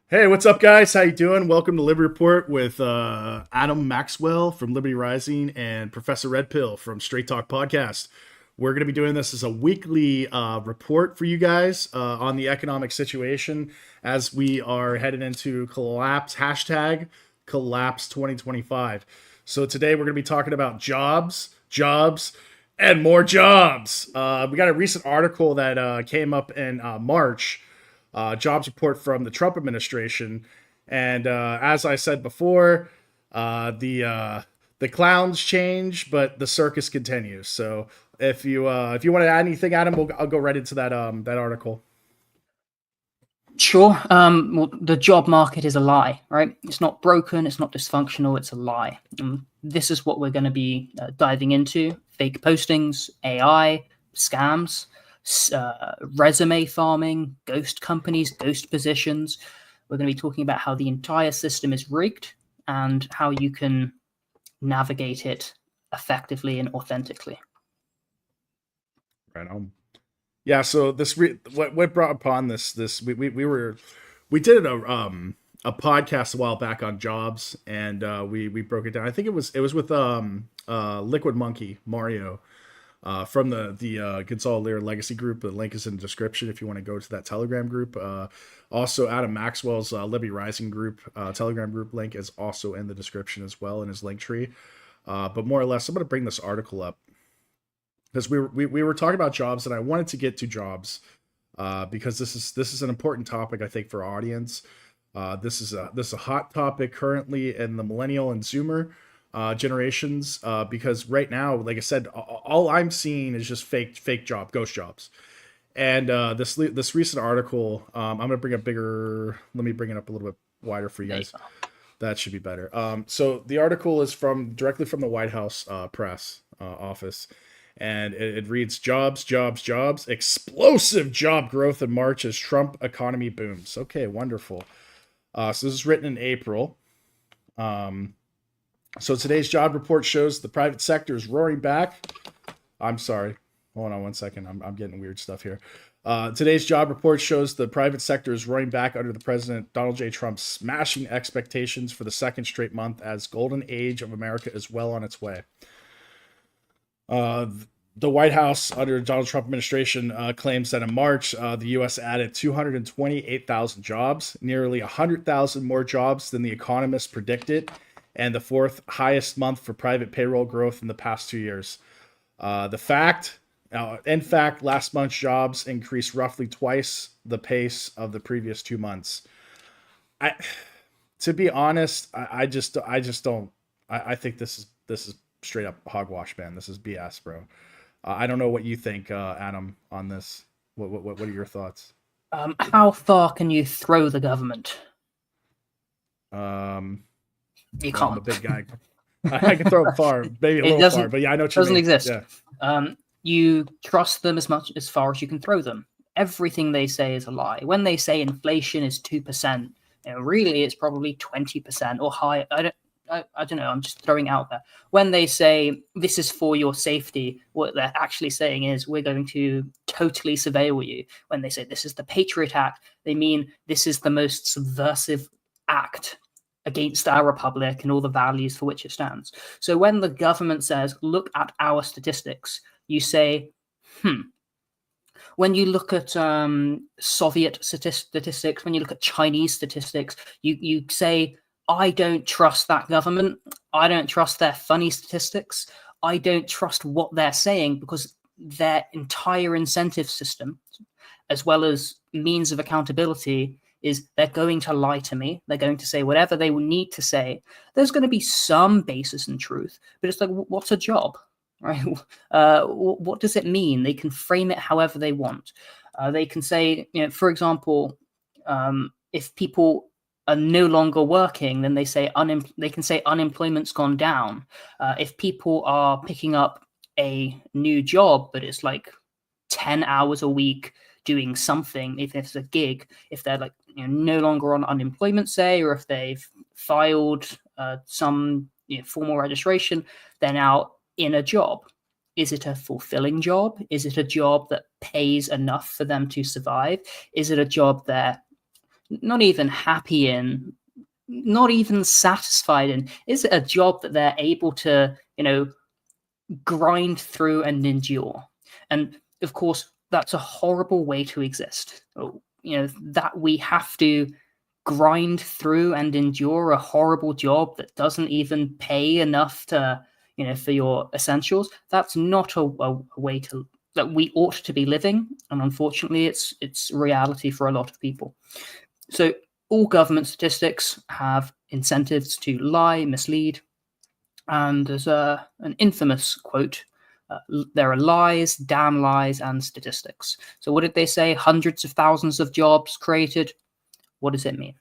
Hey, what's up, guys? How you doing? Welcome to Liberty Report with Adam Maxwell from Liberty Rising and Professor Red Pill from Straight Talk Podcast. We're going to be doing this as a weekly report for you guys on the economic situation as we are headed into collapse 2025. So today we're going to be talking about jobs, and more jobs. We got a recent article that came up in March, jobs report from the Trump administration. And as I said before, the clowns change, but the circus continues. So if you want to add anything, Adam, I'll go right into that article. Sure. Well, the job market is a lie, right? It's not broken. It's not dysfunctional. It's a lie. This is what we're going to be diving into: fake postings, AI, scams, resume farming, ghost companies, ghost positions. We're going to be talking about how the entire system is rigged and how you can navigate it effectively and authentically. Right on. Yeah. So what brought upon this we did a podcast a while back on jobs, and we broke it down. I think it was with Liquid Monkey Mario from the Consolidated Legacy group. The link is in the description if you want to go to that Telegram group. Also, Adam Maxwell's Libby Rising group Telegram group link is also in the description as well in his link tree. But more or less, I'm going to bring this article up because we were talking about jobs, and I wanted to get to jobs because this is an important topic, I think, for our audience. This is a hot topic currently in the millennial and Zoomer generations, because right now, like I said, all I'm seeing is just fake ghost jobs. And this recent article, I'm gonna bring a bigger. Let me bring it up a little bit wider for you guys. That should be better. So the article is directly from the White House press office, and it reads: jobs, explosive job growth in March as Trump economy booms. Okay, wonderful. So this is written in April. So today's job report shows the private sector is roaring back. I'm sorry. Hold on one second. I'm getting weird stuff here. Today's job report shows the private sector is roaring back under the President Donald J. Trump, smashing expectations for the second straight month as golden age of America is well on its way. The White House under the Donald Trump administration claims that in March, the U.S. added 228,000 jobs, nearly 100,000 more jobs than the economists predicted, and the fourth highest month for private payroll growth in the past 2 years. In fact, last month's jobs increased roughly twice the pace of the previous 2 months. To be honest, I just don't. I think this is straight up hogwash, man. This is BS, bro. I don't know what you think, Adam, on this. What are your thoughts? How far can you throw the government? You can't. I'm a big guy. I can throw it far, maybe a little far, but yeah, I know what you mean. It doesn't exist. Yeah. You trust them as far as you can throw them. Everything they say is a lie. When they say inflation is 2%, really it's probably 20% or higher. I don't know. I'm just throwing out there. When they say this is for your safety, what they're actually saying is we're going to totally surveil you. When they say this is the Patriot Act, they mean this is the most subversive act against our republic and all the values for which it stands. So when the government says, look at our statistics, you say, When you look at Soviet statistics, when you look at Chinese statistics, you say, I don't trust that government. I don't trust their funny statistics. I don't trust what they're saying because their entire incentive system, as well as means of accountability, is they're going to lie to me. They're going to say whatever they will need to say. There's going to be some basis in truth, but it's like, what's a job, right? What does it mean? They can frame it however they want. They can say, for example, if people are no longer working, then they can say unemployment's gone down. If people are picking up a new job, but it's like 10 hours a week doing something, if it's a gig, if they're like no longer on unemployment, say, or if they've filed some formal registration, they're now in a job. Is it a fulfilling job? Is it a job that pays enough for them to survive? Is it a job they're not even happy in, not even satisfied in? Is it a job that they're able to, grind through and endure? And of course, that's a horrible way to exist. That we have to grind through and endure a horrible job that doesn't even pay enough to, for your essentials. That's not a way to that we ought to be living, and unfortunately, it's reality for a lot of people. So all government statistics have incentives to lie, mislead, and there's an infamous quote: "There are lies, damn lies, and statistics." So what did they say? Hundreds of thousands of jobs created. What does it mean?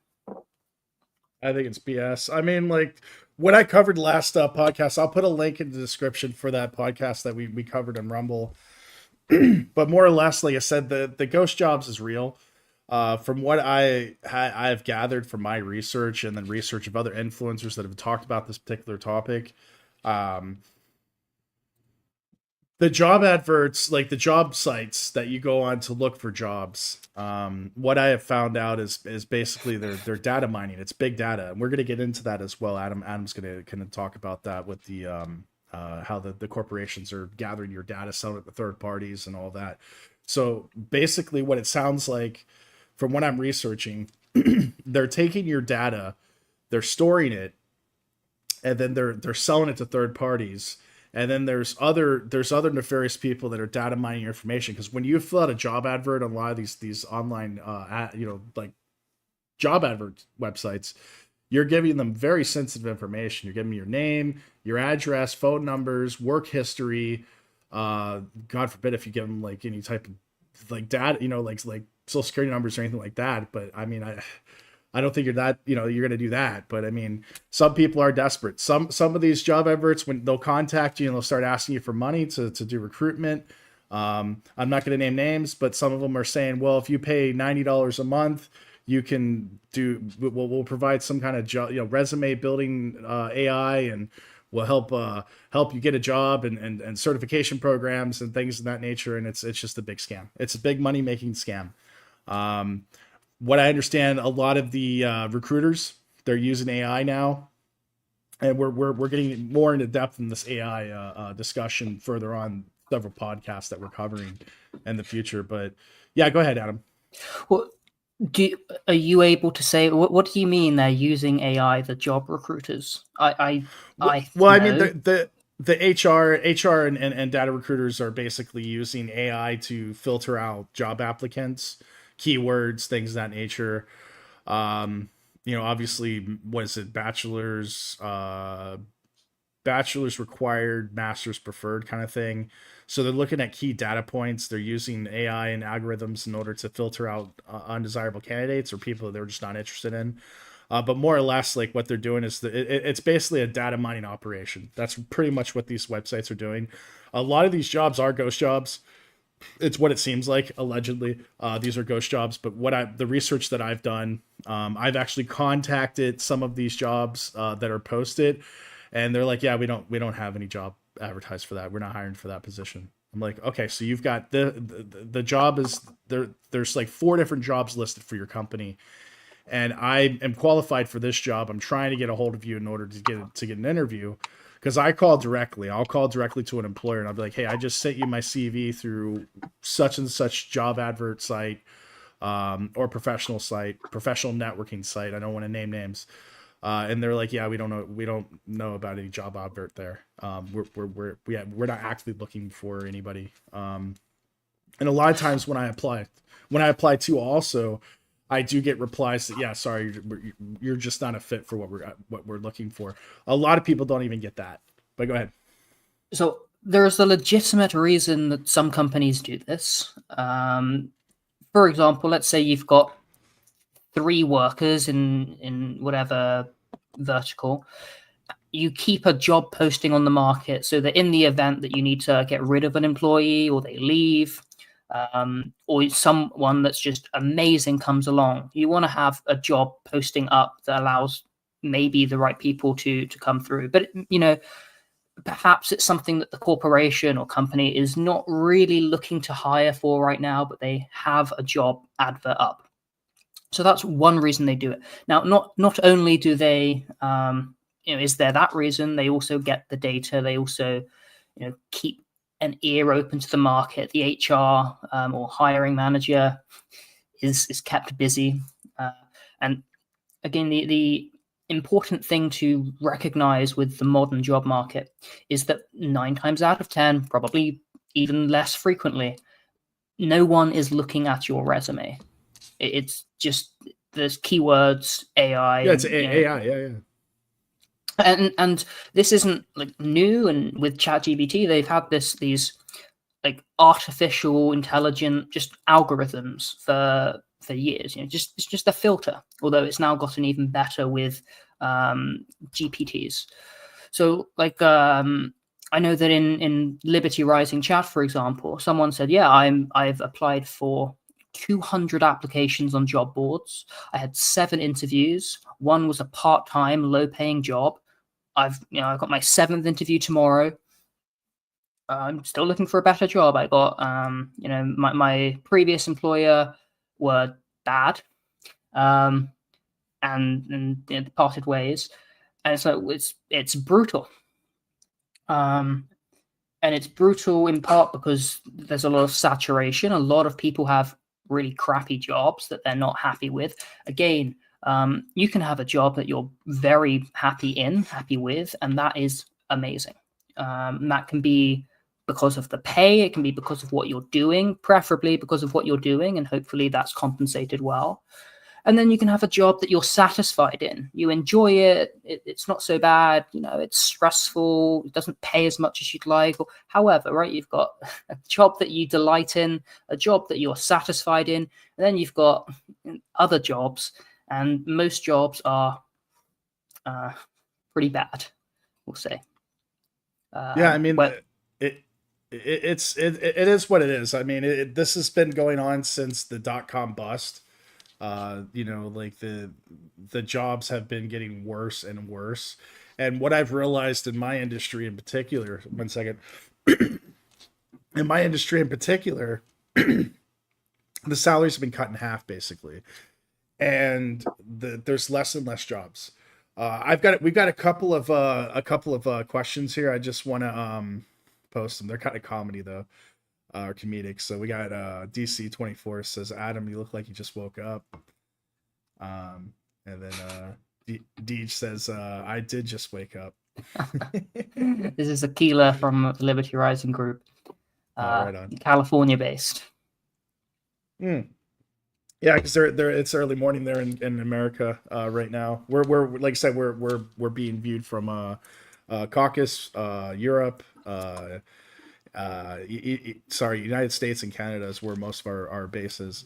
I think it's BS. I mean, like what I covered last podcast, I'll put a link in the description for that podcast that we covered in Rumble. But more or less, like I said, the ghost jobs is real. From what I've gathered from my research and then research of other influencers that have talked about this particular topic, the job adverts, like the job sites that you go on to look for jobs, what I have found out is basically they're data mining. It's big data, and we're going to get into that as well. Adam's going to kind of talk about that with the how the corporations are gathering your data, selling it to third parties, and all that. So basically, what it sounds like from what I'm researching, they're taking your data, they're storing it, and then they're selling it to third parties. And then there's other nefarious people that are data mining your information, because when you fill out a job advert on a lot of these online like job advert websites, you're giving them very sensitive information. You're giving them your name, your address, phone numbers, work history. God forbid if you give them like any type of like data, like social security numbers or anything like that. But I mean, I don't think you're that, you're going to do that. But I mean, some people are desperate. Some of these job adverts, when they'll contact you and they'll start asking you for money to do recruitment. I'm not going to name names, but some of them are saying, well, if you pay $90 a month, you can we'll provide some kind of resume building AI, and we'll help you get a job and certification programs and things of that nature. And it's just a big scam. It's a big money making scam. What I understand, a lot of the recruiters, they're using AI now, and we're getting more into depth in this AI discussion further on several podcasts that we're covering in the future. But yeah, go ahead, Adam. Well, are you able to say what do you mean they're using AI, the job recruiters? I mean the HR and data recruiters are basically using AI to filter out job applicants, keywords, things of that nature. Obviously, what is it? Bachelor's required, master's preferred kind of thing. So they're looking at key data points. They're using AI and algorithms in order to filter out undesirable candidates or people that they're just not interested in. But more or less, like what they're doing is it's basically a data mining operation. That's pretty much what these websites are doing. A lot of these jobs are ghost jobs. It's what it seems like. Allegedly, these are ghost jobs. But the research that I've done, I've actually contacted some of these jobs that are posted, and they're like, yeah, we don't have any job advertised for that. We're not hiring for that position. I'm like, okay, so you've got the job is there. There's like 4 different jobs listed for your company, and I am qualified for this job. I'm trying to get a hold of you in order to get an interview, because I call directly. I'll call directly to an employer, and I'll be like, hey, I just sent you my CV through such and such job advert site, or professional networking site. I don't want to name names. And they're like, yeah, we don't know about any job advert there. We're not actively looking for anybody. And a lot of times when I apply to also, I do get replies that, yeah, sorry, you're just not a fit for what we're looking for. A lot of people don't even get that. But go ahead. So there's a legitimate reason that some companies do this. For example, let's say you've got 3 workers in whatever vertical. You keep a job posting on the market so that in the event that you need to get rid of an employee or they leave, or someone that's just amazing comes along, you want to have a job posting up that allows maybe the right people to come through. But perhaps it's something that the corporation or company is not really looking to hire for right now, but they have a job advert up. So that's one reason they do it. Now, not only do they, is there that reason, they also get the data. They also, keep an ear open to the market. The HR or hiring manager is kept busy. And again, the important thing to recognize with the modern job market is that 9 times out of 10, probably even less frequently, no one is looking at your resume. It's just there's keywords, AI. Yeah, it's AI. Yeah. And this isn't like new. And with ChatGPT, they've had these like artificial intelligent just algorithms for years. It's just a filter. Although it's now gotten even better with GPTs. So like I know that in Liberty Rising chat, for example, someone said, "Yeah, I've applied for 200 applications on job boards. I had 7 interviews. One was a part-time, low-paying job. I've got my 7th interview tomorrow. I'm still looking for a better job. I got my previous employer were bad, and parted ways, and so it's brutal." And it's brutal in part because there's a lot of saturation. A lot of people have really crappy jobs that they're not happy with. Again, you can have a job that you're very happy with, and that is amazing. That can be because of the pay. It can be because of what you're doing, preferably because of what you're doing, and hopefully that's compensated well. And then you can have a job that you're satisfied in. You enjoy it. It's not so bad. It's stressful. It doesn't pay as much as you'd like. Or however, right? You've got a job that you delight in, a job that you're satisfied in, and then you've got other jobs. And most jobs are pretty bad, we'll say. Yeah, I mean, it is what it is. I mean, this has been going on since the .com bust. Like the jobs have been getting worse and worse. And what I've realized in my industry in particular, one second, in my industry in particular, the salaries have been cut in half basically, and there's less and less jobs. We've got a couple of questions here. I just want to post them. They're kind of comedy though. Or comedic. So we got DC24 says, "Adam, you look like you just woke up." And then Deej says, "I did just wake up." This is Aquila from the Liberty Rising group, right on. California based. Yeah, because they're it's early morning there in America right now. We're like I said, we're being viewed from Caucasus, Europe, United States and Canada is where most of our base is.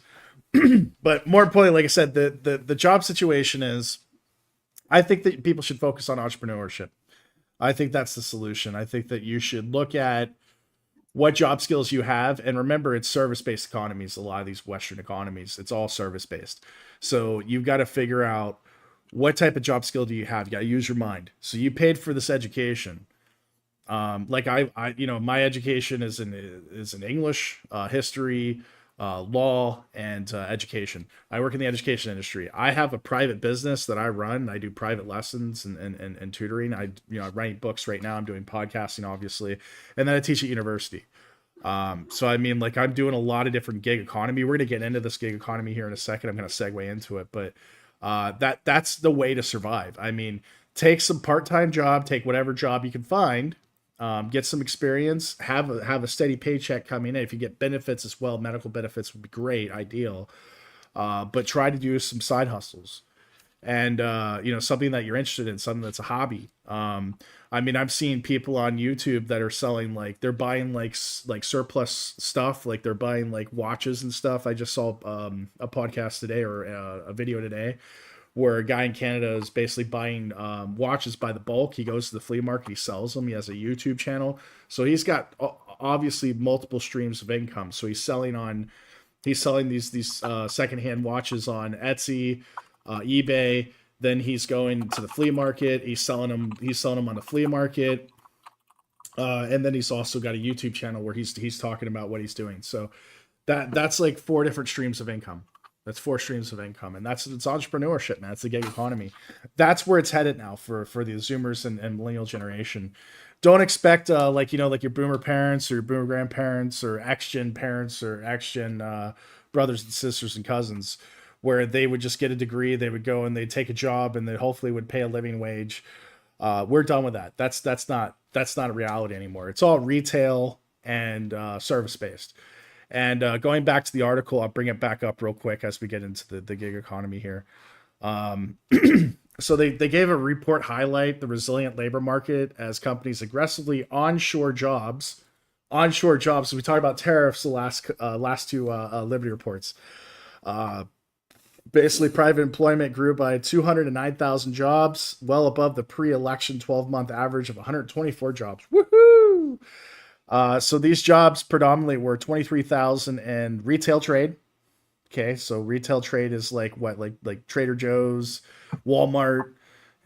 But more importantly, like I said, the job situation is, I think that people should focus on entrepreneurship. I think that's the solution. I think that you should look at what job skills you have. And remember, it's service-based economies. A lot of these Western economies, it's all service-based. So you've got to figure out what type of job skill do you have. You got to use your mind. So you paid for this education. Like I my education is in English, history, law, and education. I work in the education industry. I have a private business that I run. I do private lessons and tutoring. I write books right now. I'm doing podcasting, obviously, and then I teach at university. So I mean, like, I'm doing a lot of different gig economy. We're gonna get into this gig economy here in a second. I'm gonna segue into it, but that's the way to survive. I mean, take some part-time job, take whatever job you can find. Get some experience, have a steady paycheck coming in. If you get benefits as well, medical benefits would be great, ideal. But try to do some side hustles, and something that you're interested in, something that's a hobby. I mean, I've seen people on YouTube that are selling, like, they're buying like surplus stuff, like they're buying like watches and stuff. I just saw a podcast today, or a video today, where a guy in Canada is basically buying watches by the bulk. He goes to the flea market, he sells them. He has a YouTube channel, so he's got obviously multiple streams of income. So he's selling these secondhand watches on Etsy, eBay. Then he's going to the flea market. He's selling them on the flea market, and then he's also got a YouTube channel where he's talking about what he's doing. So that's like 4 different streams of income That's 4 streams of income, and it's entrepreneurship, man. It's the gig economy. That's where it's headed now for the Zoomers and millennial generation. Don't expect like like your boomer parents or your boomer grandparents or X-gen parents or X-gen brothers and sisters and cousins, where they would just get a degree, they would go and they'd take a job, and they hopefully would pay a living wage. We're done with that. That's not a reality anymore. It's all retail and service based. And going back to the article, I'll bring it back up real quick as we get into the gig economy here. So they gave a report highlight the resilient labor market as companies aggressively onshore jobs. So we talked about tariffs the last two Liberty reports. Basically, private employment grew by 209,000 jobs, well above the pre-election 12-month average of 124 jobs. Woohoo! So these jobs predominantly were 23,000 in retail trade. Okay, so retail trade is like what, like Trader Joe's, Walmart,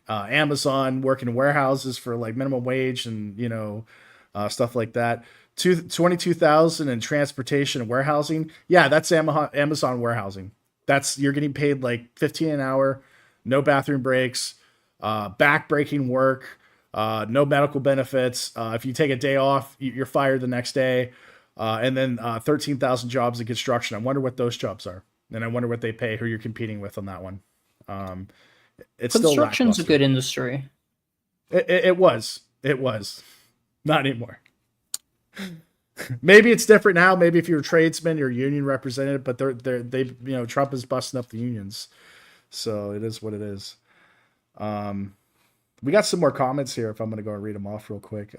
Amazon, working in warehouses for like minimum wage and stuff like that. 22,000 in transportation and warehousing. Yeah, that's Amazon warehousing. You're getting paid like $15 an hour, no bathroom breaks, back-breaking work. No medical benefits. If you take a day off, you're fired the next day. And then 13,000 jobs in construction. I wonder what those jobs are. And I wonder what they pay, who you're competing with on that one. It's Construction's still a good industry. It was. Not anymore. Maybe it's different now. Maybe if you're a tradesman, you're a union representative, but they Trump is busting up the unions. So it is what it is. We got some more comments here if I'm going to go and read them off real quick.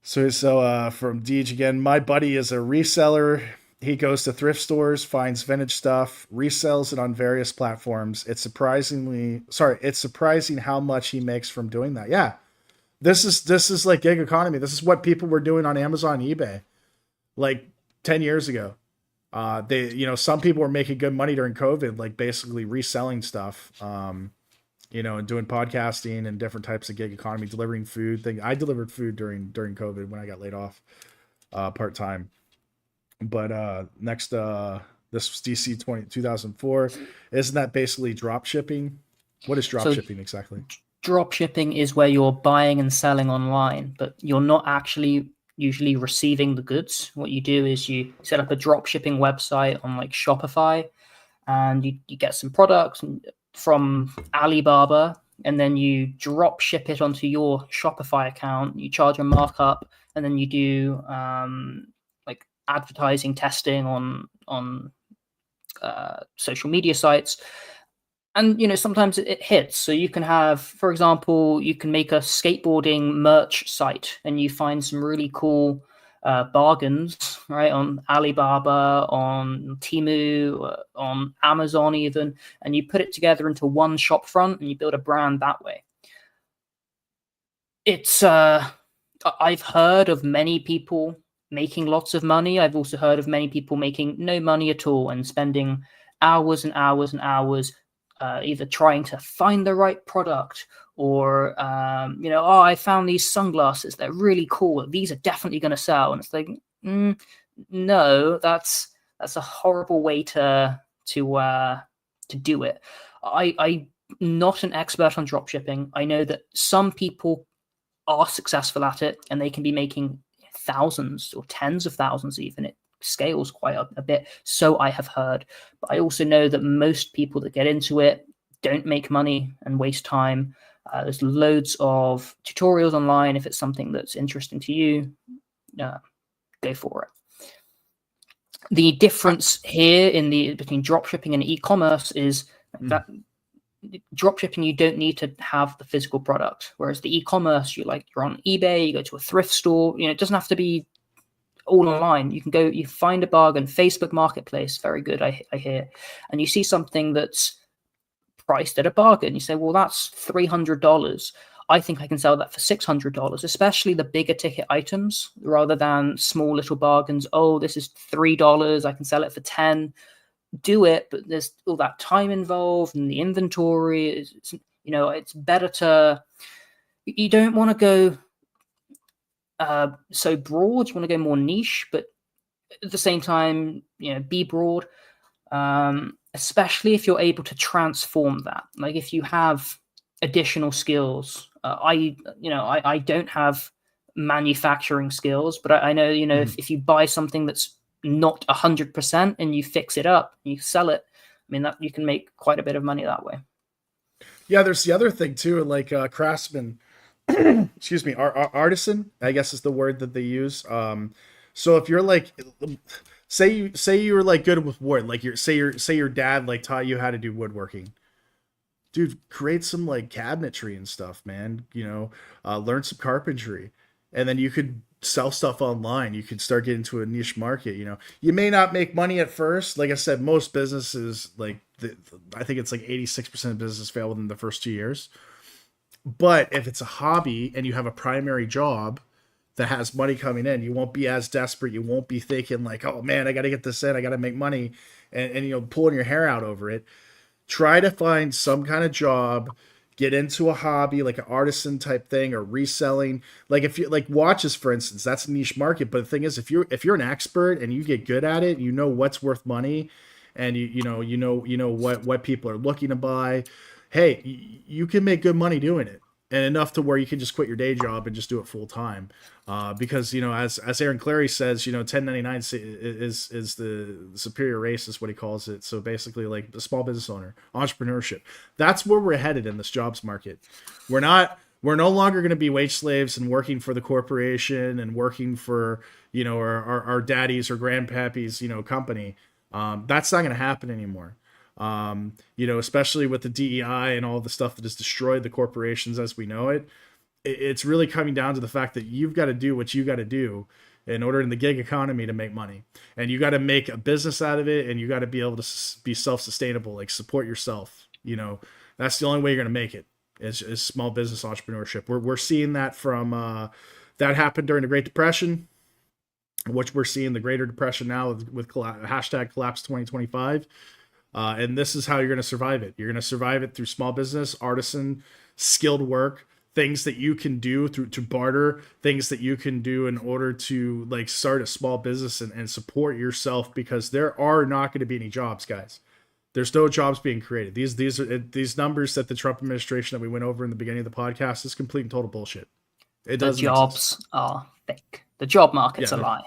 So from Deej again, my buddy is a reseller. He goes to thrift stores, finds vintage stuff, resells it on various platforms. It's surprising how much he makes from doing that. Yeah. This is like gig economy. This is what people were doing on Amazon and eBay like 10 years ago. Some people were making good money during COVID, like basically reselling stuff. And doing podcasting and different types of gig economy, delivering food. I delivered food during COVID when I got laid off part-time. But next, this was DC 2004. Isn't that basically drop shipping? What is drop shipping exactly? Drop shipping is where you're buying and selling online, but you're not actually usually receiving the goods. What you do is you set up a drop shipping website on like Shopify, and you get some products from Alibaba, and then you drop ship it onto your Shopify account. You charge a markup, and then you do like advertising testing on social media sites. And sometimes it hits. So you can have, for example, you can make a skateboarding merch site, and you find some really cool bargains, right, on Alibaba, on Temu, on Amazon even, and you put it together into one shop front and you build a brand that way. It's I've heard of many people making lots of money. I've also heard of many people making no money at all and spending hours and hours and hours either trying to find the right product or, I found these sunglasses. They're really cool. These are definitely going to sell. And it's like, no, that's a horrible way to do it. I'm not an expert on dropshipping. I know that some people are successful at it and they can be making thousands or tens of thousands even. It scales quite a bit, so I have heard. But I also know that most people that get into it don't make money and waste time. There's loads of tutorials online. If it's something that's interesting to you, go for it. The difference here between dropshipping and e-commerce is that dropshipping, you don't need to have the physical product, whereas the e-commerce, you're on eBay, you go to a thrift store. It doesn't have to be all online. You can go, you find a bargain. Facebook Marketplace, very good, I hear, and you see something that's priced at a bargain. You say, well, that's $300. I think I can sell that for $600, especially the bigger ticket items, rather than small little bargains. Oh, this is $3. I can sell it for 10. Do it, but there's all that time involved and the inventory. It's better to. You don't want to go so broad. You want to go more niche, but at the same time, be broad. Especially if you're able to transform that. Like if you have additional skills. I don't have manufacturing skills, but I know, Mhm. if you buy something that's not 100% and you fix it up, you sell it. I mean, that you can make quite a bit of money that way. Yeah, there's the other thing too, like craftsman. Excuse me, artisan, I guess is the word that they use. So if you're like, say you were like good with wood, like say your dad like taught you how to do woodworking, dude, create some like cabinetry and stuff, man. Learn some carpentry, and then you could sell stuff online. You could start getting to a niche market. You may not make money at first. Like I said, most businesses, I think it's like 86% of businesses fail within the first 2 years. But if it's a hobby and you have a primary job that has money coming in, you won't be as desperate. You won't be thinking like, oh man, I got to get this in. I got to make money, and pulling your hair out over it. Try to find some kind of job, get into a hobby like an artisan type thing or reselling. Like if you like watches, for instance, that's a niche market. But the thing is, if you're an expert and you get good at it, you know what's worth money, and you know what people are looking to buy. Hey, you can make good money doing it, and enough to where you can just quit your day job and just do it full time. Because as Aaron Clary says, 1099 is the superior race, is what he calls it. So basically, like a small business owner, entrepreneurship. That's where we're headed in this jobs market. We're no longer going to be wage slaves and working for the corporation and working for our daddies or grandpappies company. That's not going to happen anymore. Especially with the DEI and all the stuff that has destroyed the corporations as we know it. It's really coming down to the fact that you've got to do what you got to do in order in the gig economy to make money, and you got to make a business out of it, and you got to be able to be self-sustainable, like support yourself. That's the only way you're going to make it is small business entrepreneurship. We're seeing that from that happened during the Great Depression, which we're seeing the Greater Depression now with hashtag collapse 2025. And this is how you're going to survive it. You're going to survive it through small business, artisan, skilled work, things that you can do through to barter, things that you can do in order to like start a small business and support yourself, because there are not going to be any jobs, guys. There's no jobs being created. These numbers that the Trump administration that we went over in the beginning of the podcast is complete and total bullshit. It The doesn't exist. jobs are fake. The job market's a Yeah, lie.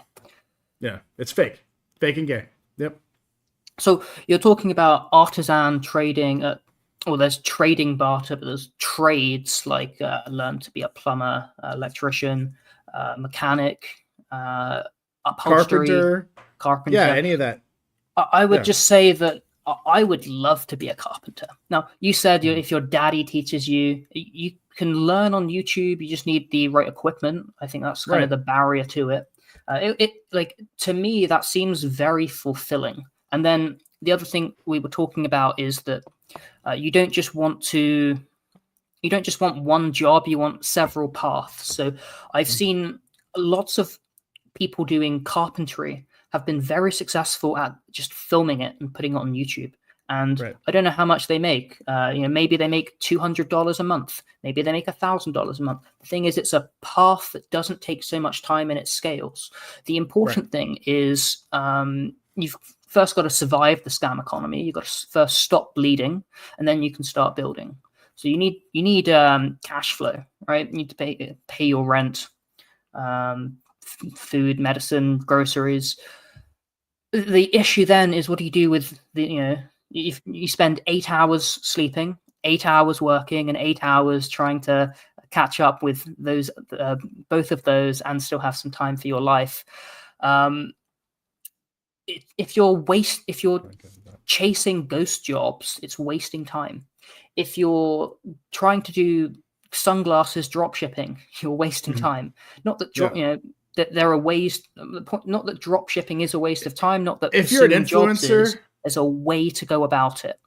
yeah, it's fake and gay. Yep. So you're talking about artisan trading. Well, there's trading barter, but there's trades like learn to be a plumber, electrician, mechanic, upholstery, Carpenter. Yeah, carpenter. any of that. I would Yeah. just say that I would love to be a carpenter. Now, you said Mhm. if your daddy teaches you, you can learn on YouTube. You just need the right equipment. I think that's kind of Right. the barrier to it. Like to me, that seems very fulfilling. And then the other thing we were talking about is that you don't just want one job, you want several paths. So I've Mhm. seen lots of people doing carpentry have been very successful at just filming it and putting it on YouTube. And Right. I don't know how much they make. Maybe they make $200 a month. Maybe they make $1,000 a month. The thing is, it's a path that doesn't take so much time and it scales. The Right. important thing is you've first got to survive the scam economy. You've got to first stop bleeding, and then you can start building. So you need cash flow, right? You need to pay your rent, food, medicine, groceries. The issue then is, what do you do with if you spend 8 hours sleeping, 8 hours working, and 8 hours trying to catch up with those both of those and still have some time for your life. Um, if you're chasing ghost jobs, it's wasting time. If you're trying to do sunglasses drop shipping, you're wasting Mhm. time. Not that Yeah. that there are ways. Not that drop shipping is a waste of time. Not that If you're an pursuing jobs is. influencer, There's a way to go about it.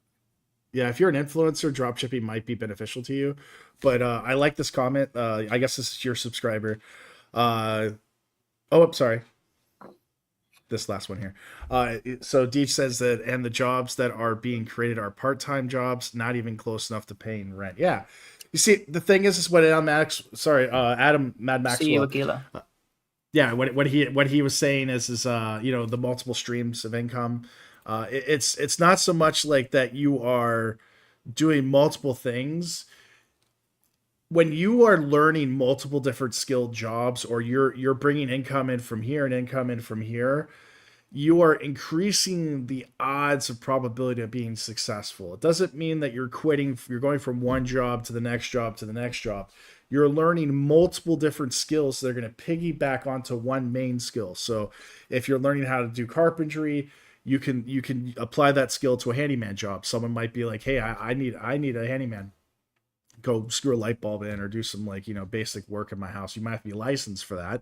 yeah, if you're an influencer, dropshipping might be beneficial to you. But I like this comment. I guess this is your subscriber. Uh, oh, I'm sorry. This last one here. So Deej says that, and the jobs that are being created are part-time jobs, not even close enough to paying rent. Yeah. You see, the thing is what Adam Mad See you, Maxwell. Aguila. Yeah, what he was saying is the multiple streams of income. It's not so much like that you are doing multiple things. When you are learning multiple different skilled jobs, or you're bringing income in from here and income in from here, you are increasing the odds of probability of being successful. It doesn't mean that you're quitting, you're going from one job to the next job to the next job. You're learning multiple different skills, so they're going to piggyback onto one main skill. So if you're learning how to do carpentry, you can apply that skill to a handyman job. Someone might be like, hey, I need a handyman. Go screw a light bulb in or do some, like, basic work in my house. You might have to be licensed for that.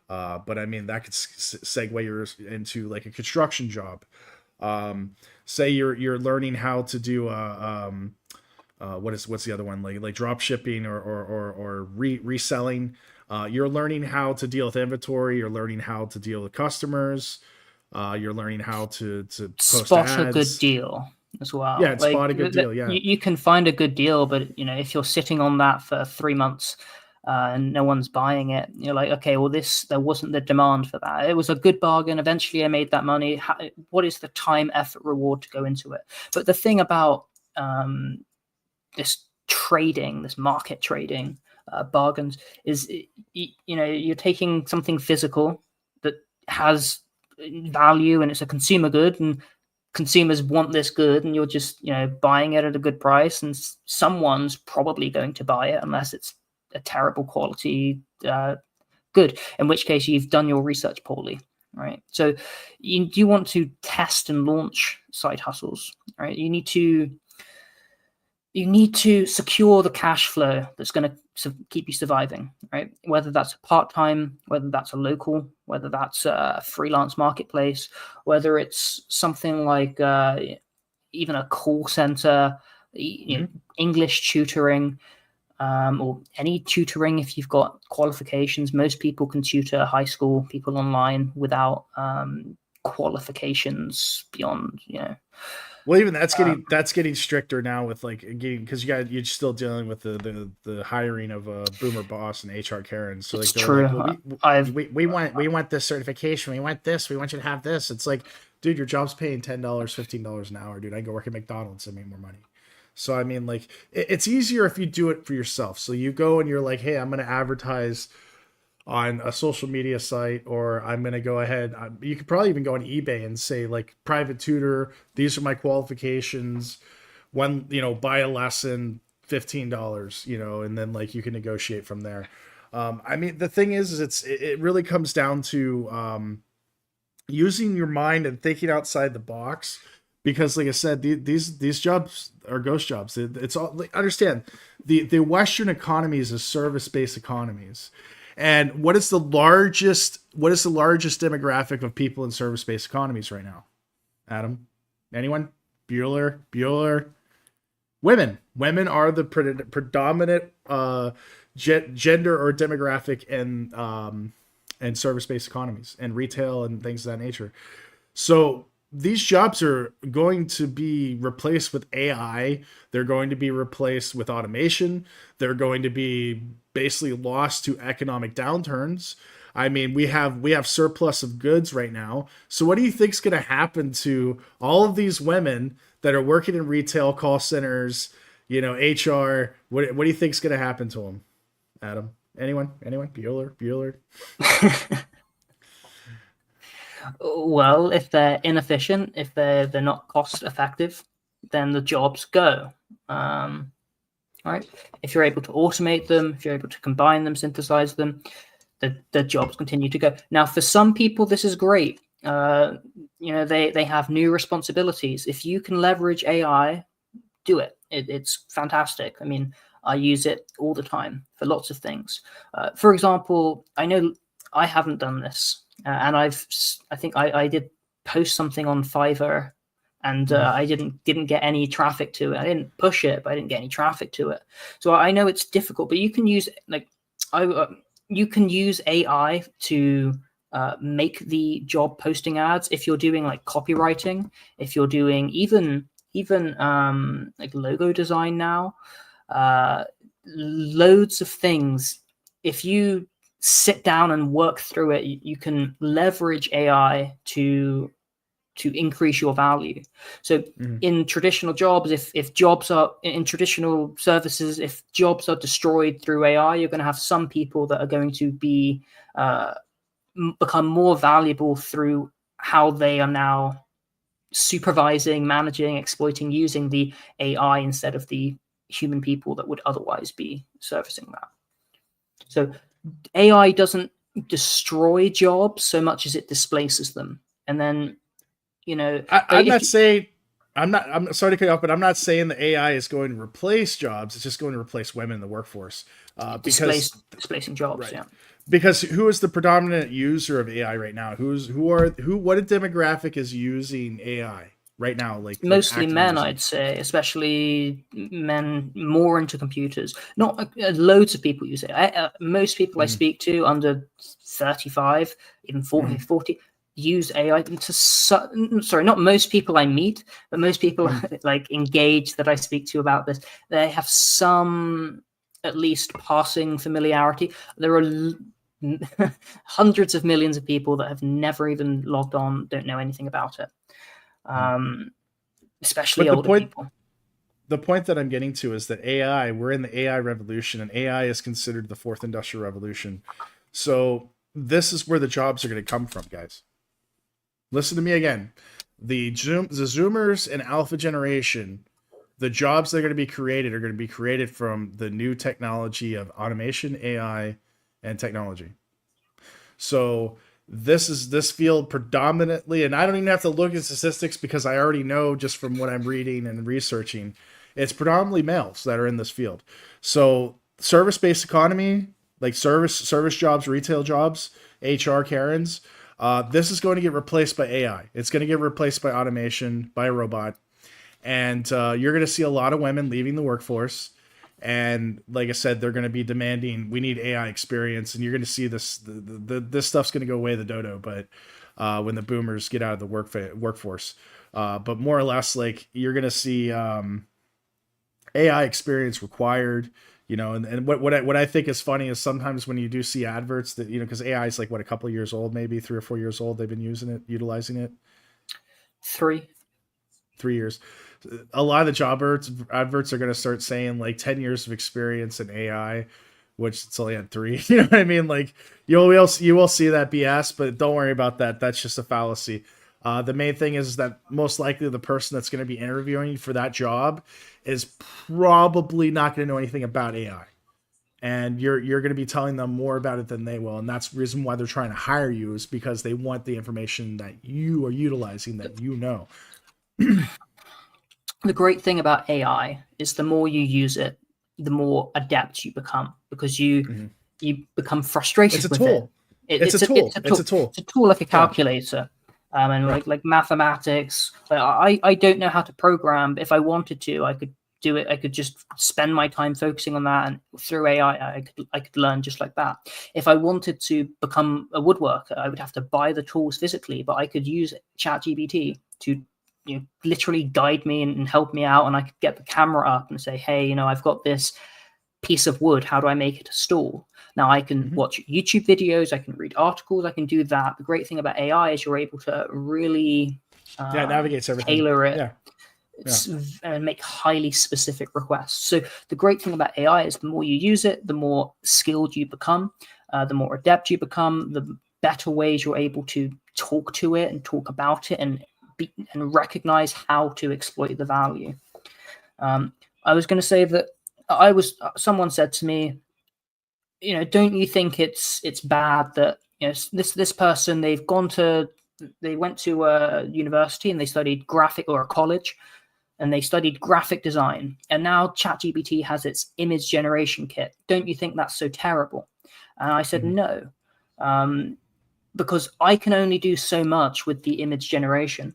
But I mean, that could segue yours into like a construction job. Say you're learning how to do what's the other one, like drop shipping or reselling. You're learning how to deal with inventory. You're learning how to deal with customers. You're learning how to post Spot a good ads. deal as well. Yeah, and spot a good deal. Yeah, you can find a good deal, but if you're sitting on that for 3 months and no one's buying it, you're like, okay, well, there wasn't the demand for that. It was a good bargain. Eventually, I made that money. What is the time, effort, reward to go into it? But the thing about this trading, this market trading, bargains, is you're taking something physical that has value and it's a consumer good, and consumers want this good, and you're just buying it at a good price, and someone's probably going to buy it unless it's a terrible quality good, in which case you've done your research poorly, right? So you want to test and launch side hustles, right? You need to secure the cash flow that's going to keep you surviving, right? Whether that's a part-time, whether that's a local, whether that's a freelance marketplace, whether it's something like even a call center, English tutoring, or any tutoring if you've got qualifications. Most people can tutor high school people online without qualifications beyond, Well, even that's getting stricter now with like getting, because you're still dealing with the hiring of a boomer boss and HR Karen. So like It's they're true. like, well, we want this certification, we want this, we want you to have this. It's like, dude, your job's paying $10, $15 an hour, dude. I can go work at McDonald's and make more money. So I mean, like, it's easier if you do it for yourself. So you go and you're like, hey, I'm going to advertise on a social media site, or I'm going to go ahead. You could probably even go on eBay and say, like, private tutor, these are my qualifications. One, buy a lesson, $15, and then like you can negotiate from there. I mean, the thing is it really comes down to using your mind and thinking outside the box. Because, like I said, these jobs are ghost jobs. It's all, like, understand the Western economies is service-based economies. And what is the largest demographic of people in service-based economies right now? Adam? Anyone? Bueller? Women. Women are the predominant gender or demographic in service-based economies and retail and things of that nature. So these jobs are going to be replaced with AI. They're going to be replaced with automation. They're going to be basically lost to economic downturns. I mean, we have surplus of goods right now. So what do you think is going to happen to all of these women that are working in retail, call centers, HR? What do you think is going to happen to them, Adam? Anyone? Bueller? Well, if they're inefficient, if they're not cost effective, then the jobs go. Right? If you're able to automate them, if you're able to combine them, synthesize them, the jobs continue to go. Now, for some people, this is great. They have new responsibilities. If you can leverage AI, do it. It's fantastic. I mean, I use it all the time for lots of things. For example, I know I haven't done this. And I think I did post something on Fiverr, and I didn't get any traffic to it. I didn't push it, but I didn't get any traffic to it. So I know it's difficult, but you can use you can use AI to make the job posting ads. If you're doing like copywriting, if you're doing even like logo design now, loads of things. If you sit down and work through it, you can leverage AI to to increase your value. So Mm-hmm. in traditional jobs, if jobs are in traditional services, if jobs are destroyed through AI, you're going to have some people that are going to be become more valuable through how they are now supervising, managing, exploiting, using the AI instead of the human people that would otherwise be servicing that. So AI doesn't destroy jobs so much as it displaces them. And then, I'm not saying I'm sorry to cut you off, but I'm not saying the AI is going to replace jobs. It's just going to replace women in the workforce. Because displacing jobs, right. yeah. Because who is the predominant user of AI right now? What a demographic is using AI right now? Like Mostly actively men, using? I'd say, especially men more into computers. Not loads of people use it. Most people I Mm-hmm. speak to under 35, even 40, Mm-hmm. 40 use AI sorry, not most people I meet, but most people Mm-hmm. like engaged that I speak to about this, they have some at least passing familiarity. There are hundreds of millions of people that have never even logged on, don't know anything about it. Especially But older people. the point that I'm getting to is that AI, we're in the AI revolution, and AI is considered the fourth industrial revolution. So this is where the jobs are going to come from, guys. Listen to me again. The Zoomers and Alpha generation, the jobs that are going to be created are going to be created from the new technology of automation, AI, and technology. So this field predominantly, and I don't even have to look at statistics because I already know just from what I'm reading and researching, it's predominantly males that are in this field. So service-based economy, like service jobs, retail jobs, HR Karens, this is going to get replaced by AI. It's going to get replaced by automation, by a robot, and you're going to see a lot of women leaving the workforce. And like I said, they're going to be demanding, we need AI experience, and you're going to see this. This stuff's going to go away the dodo, but when the boomers get out of the workforce, but more or less, like you're going to see AI experience required. And what I think is funny is sometimes when you do see adverts that because AI is like what, a couple of years old, maybe 3 or 4 years old, they've been utilizing it. 3 years. A lot of the job adverts are going to start saying like 10 years of experience in AI, which it's only at 3. You know what I mean? Like you will see that BS, but don't worry about that. That's just a fallacy. The main thing is that most likely the person that's going to be interviewing for that job is probably not going to know anything about AI. And you're going to be telling them more about it than they will. And that's the reason why they're trying to hire you, is because they want the information that you are utilizing, that you know. The great thing about AI is the more you use it, the more adept you become, because you become frustrated It's a with it. tool. It's a tool. It's a tool. It's a tool like a Yeah. calculator. And Right. like mathematics. I don't know how to program. If I wanted to, I could do it. I could just spend my time focusing on that, and through AI, I could learn just like that. If I wanted to become a woodworker, I would have to buy the tools physically, but I could use ChatGPT to literally guide me and help me out, and I could get the camera up and say, hey, I've got this piece of wood, how do I make it a stool? Now I can watch YouTube videos, I can read articles, I can do that. The great thing about AI is you're able to really Yeah, it navigates everything. tailor it. Yeah. And make highly specific requests. So the great thing about AI is the more you use it, the more skilled you become, the more adept you become, the better ways you're able to talk to it and talk about it and recognize how to exploit the value. I was going to say that someone said to me, don't you think it's bad that this person, they went to a university and they studied graphic, or a college, and they studied graphic design, and now ChatGPT has its image generation kit. Don't you think that's so terrible? And I said, no, because I can only do so much with the image generation.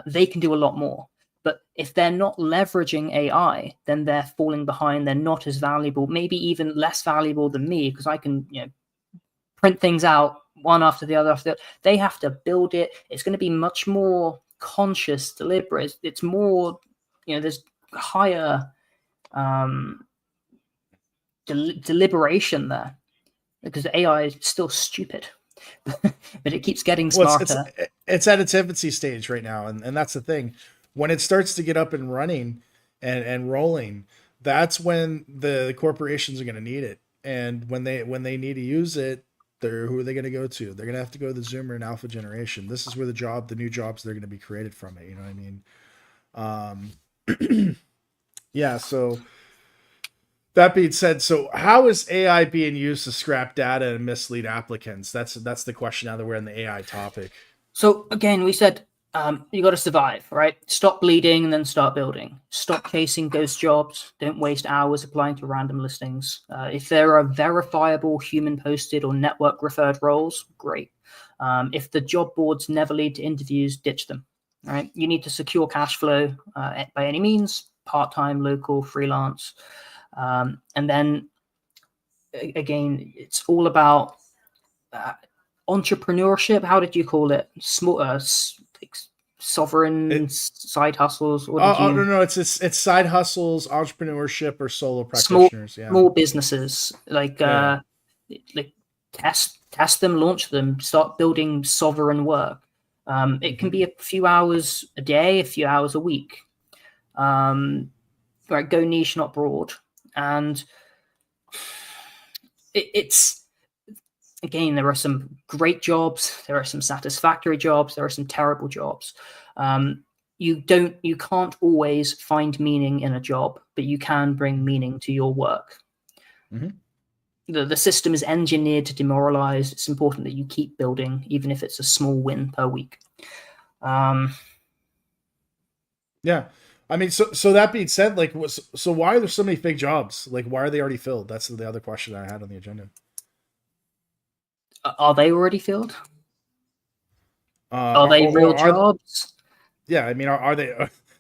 They can do a lot more. But if they're not leveraging AI, then they're falling behind. They're not as valuable, maybe even less valuable than me, because I can print things out one after the other. They have to build it. It's going to be much more conscious, deliberate. It's more, there's higher deliberation there, because AI is still stupid. but it keeps getting Well, smarter. it's at its infancy stage right now, and that's the thing. When it starts to get up and running and rolling, that's when the corporations are going to need it. And when they need to use it, who are they going to go to? They're going to have to go to the Zoomer and Alpha generation. This is where the new jobs they're going to be created from it. You know what I mean? Yeah. So that being said, so how is AI being used to scrap data and mislead applicants? That's the question now that we're in the AI topic. So again, we said you got to survive, right? Stop bleeding and then start building. Stop chasing ghost jobs. Don't waste hours applying to random listings. If there are verifiable human posted or network referred roles, great. If the job boards never lead to interviews, ditch them. Right? You need to secure cash flow by any means, part-time, local, freelance, and then again, it's all about entrepreneurship. How did you call it? Small, like sovereign It, side hustles. What did oh, no, you? no, it's side hustles, entrepreneurship, or solo Small, practitioners. Yeah, small businesses yeah, like test them, launch them, start building sovereign work. It can hmm be a few hours a day, a few hours a week. Right, go niche, not broad, and it's again, there are some great jobs, there are some satisfactory jobs, there are some terrible jobs. You can't always find meaning in a job, but you can bring meaning to your work. hmm The system is engineered to demoralize. It's important that you keep building, even if it's a small win per week. Um, yeah. I mean, so that being said, like, so why are there so many fake jobs? Like, why are they already filled? That's the other question I had on the agenda. are they already filled? Uh, Are they or real are jobs? Yeah, I mean, are they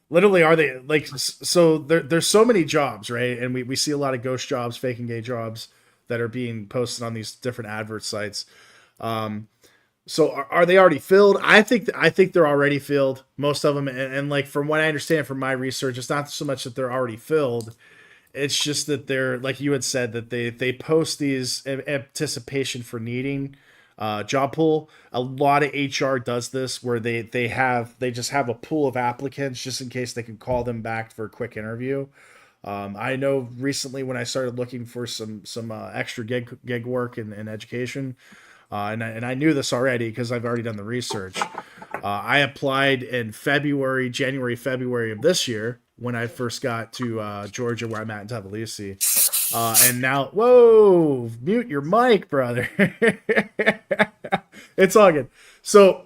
literally are they like so there's so many jobs, right? And we see a lot of ghost jobs, fake and gay jobs that are being posted on these different advert sites. Um, so are they already filled? I think they're already filled, most of them. And like from what I understand from my research, it's not so much that they're already filled. It's just that they're like you had said that they post these in anticipation for needing job pool. A lot of HR does this where they just have a pool of applicants just in case they can call them back for a quick interview. I know recently when I started looking for some extra gig work in education, and I knew this already because I've already done the research. I applied in January, February of this year when I first got to Georgia, where I'm at in Tbilisi. And now, whoa, mute your mic, brother. It's all good. So,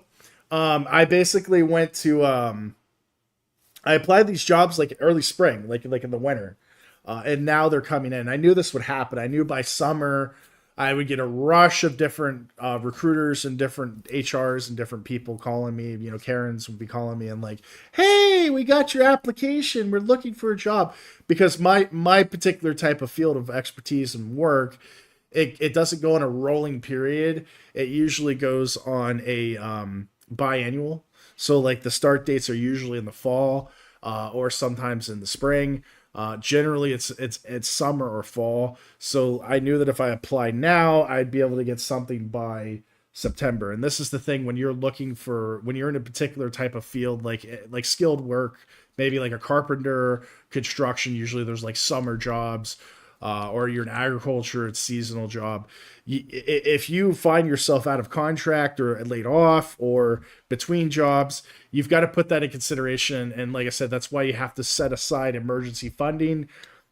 I basically went to, I applied these jobs like early spring, like in the winter, and now they're coming in. I knew this would happen. I knew by summer I would get a rush of different recruiters and different HRs and different people calling me. You know, Karens would be calling me and like, "Hey, we got your application. We're looking for a job." Because my particular type of field of expertise and work, it doesn't go on a rolling period. It usually goes on a biannual. So like the start dates are usually in the fall or sometimes in the spring. Generally, it's summer or fall. So I knew that if I apply now, I'd be able to get something by September. And this is the thing when you're in a particular type of field, like skilled work, maybe like a carpenter, construction. Usually, there's like summer jobs. Or you're in agriculture, it's seasonal job. If you find yourself out of contract or laid off or between jobs, you've got to put that in consideration. And like I said, that's why you have to set aside emergency funding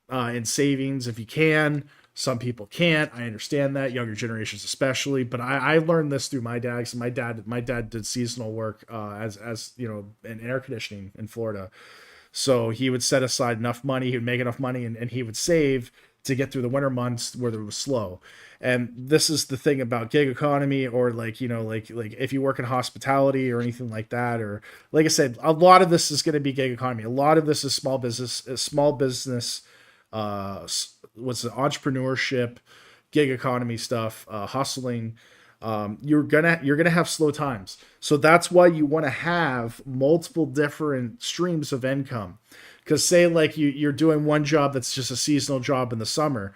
and savings if you can. Some people can't. I understand that, younger generations especially. But I learned this through my dad. So my dad did seasonal work as you know in air conditioning in Florida. So he would set aside enough money, he would make enough money, and he would save to get through the winter months where it was slow. And this is the thing about gig economy, or like you know, like if you work in hospitality or anything like that, or like I said, a lot of this is going to be gig economy. A lot of this is small business, what's the entrepreneurship, gig economy stuff, hustling. You're gonna have slow times, so that's why you want to have multiple different streams of income. Because say like you're doing one job that's just a seasonal job in the summer,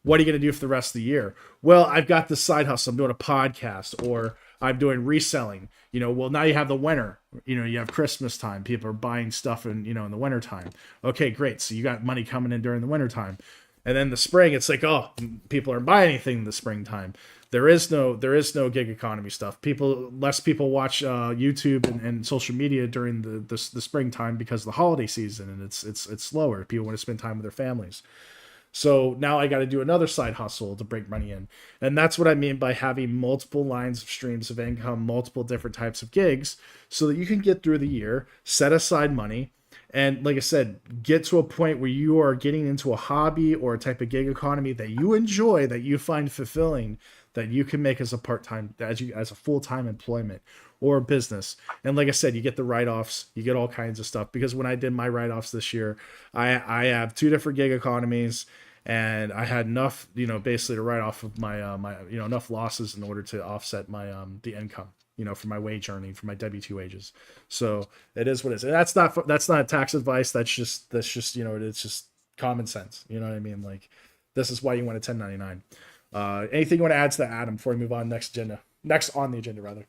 What are you going to do for the rest of the year? Well, I've got this side hustle. I'm doing a podcast, or I'm doing reselling. Well, now you have the winter. You have Christmas time. People are buying stuff in the winter time. Okay, great. So you got money coming in during the winter time. And then the spring, it's like, oh, people aren't buying anything in the springtime. There is no gig economy stuff. Less people watch YouTube and social media during the springtime because of the holiday season, and it's slower. People want to spend time with their families. So now I got to do another side hustle to bring money in. And that's what I mean by having multiple lines of streams of income, multiple different types of gigs, so that you can get through the year, set aside money, and like I said, get to a point where you are getting into a hobby or a type of gig economy that you enjoy, that you find fulfilling, that you can make as a part-time, as a full-time employment or a business. And like I said, you get the write-offs, you get all kinds of stuff. Because when I did my write-offs this year, I have 2 different gig economies, and I had enough, basically to write off of my enough losses in order to offset my the income, for my wage earning, for my W-2 wages. So it is what it is. And that's not tax advice. That's just it's just common sense. You know what I mean? Like, this is why you want a 1099. Anything you want to add to that, Adam, before we move on next on the agenda rather?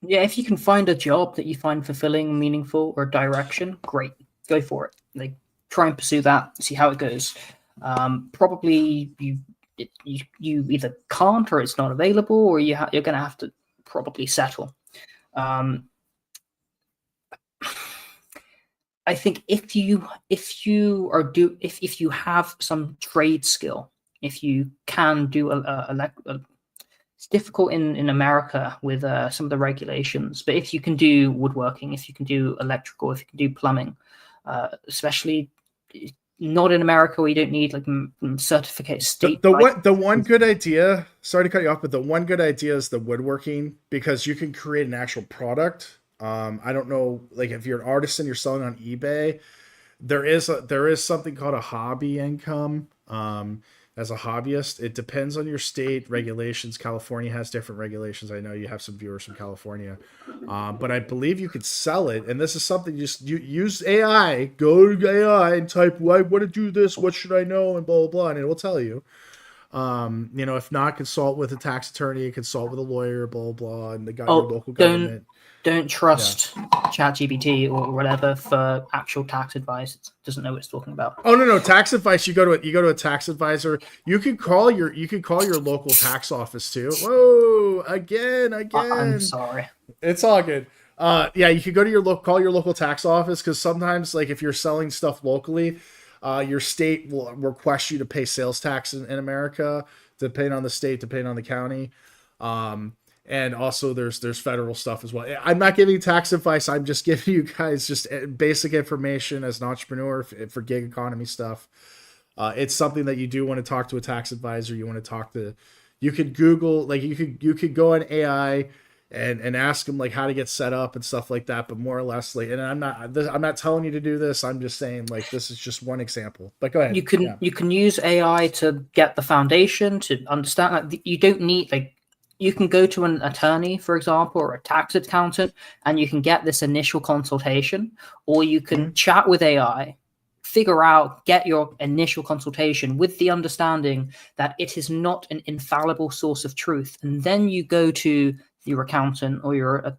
Yeah, if you can find a job that you find fulfilling, meaningful, or direction, great, go for it. Like, try and pursue that, see how it goes. Probably you either can't, or it's not available, or you're going to have to probably settle. I think if you have some trade skill, if you can do it's difficult in America with some of the regulations, but if you can do woodworking, if you can do electrical, if you can do plumbing, especially not in America where you don't need like certificate state. The one good idea, sorry to cut you off, but the one good idea is the woodworking, because you can create an actual product. I don't know, like if you're an artisan, you're selling on eBay, there is something called a hobby income. As a hobbyist, it depends on your state regulations. California has different regulations. I know you have some viewers from California, but I believe you could sell it. And this is something you use AI. Go to AI and type, "I want to do this. What should I know?" and blah blah blah, and it will tell you. If not, consult with a tax attorney, consult with a lawyer, blah blah, and your local government. Don't trust ChatGPT or whatever for actual tax advice. It doesn't know what it's talking about. Oh no, tax advice. You go to a tax advisor. You can call your local tax office too. Whoa, again. I'm sorry. It's all good. You could go to call your local tax office, because sometimes, like, if you're selling stuff locally, your state will request you to pay sales tax in America, depending on the state, depending on the county. And also there's federal stuff as well. I'm not giving tax advice. I'm just giving you guys just basic information as an entrepreneur for gig economy stuff. It's something that you do want to talk to a tax advisor. You want to talk to, you could Google, like you could go on AI and ask them like how to get set up and stuff like that. But more or less, like, and I'm not telling you to do this. I'm just saying, like, this is just one example. But go ahead. You can use AI to get the foundation to understand. Like, you don't need, like, you can go to an attorney, for example, or a tax accountant, and you can get this initial consultation, or you can chat with AI, get your initial consultation with the understanding that it is not an infallible source of truth. And then you go to your accountant or your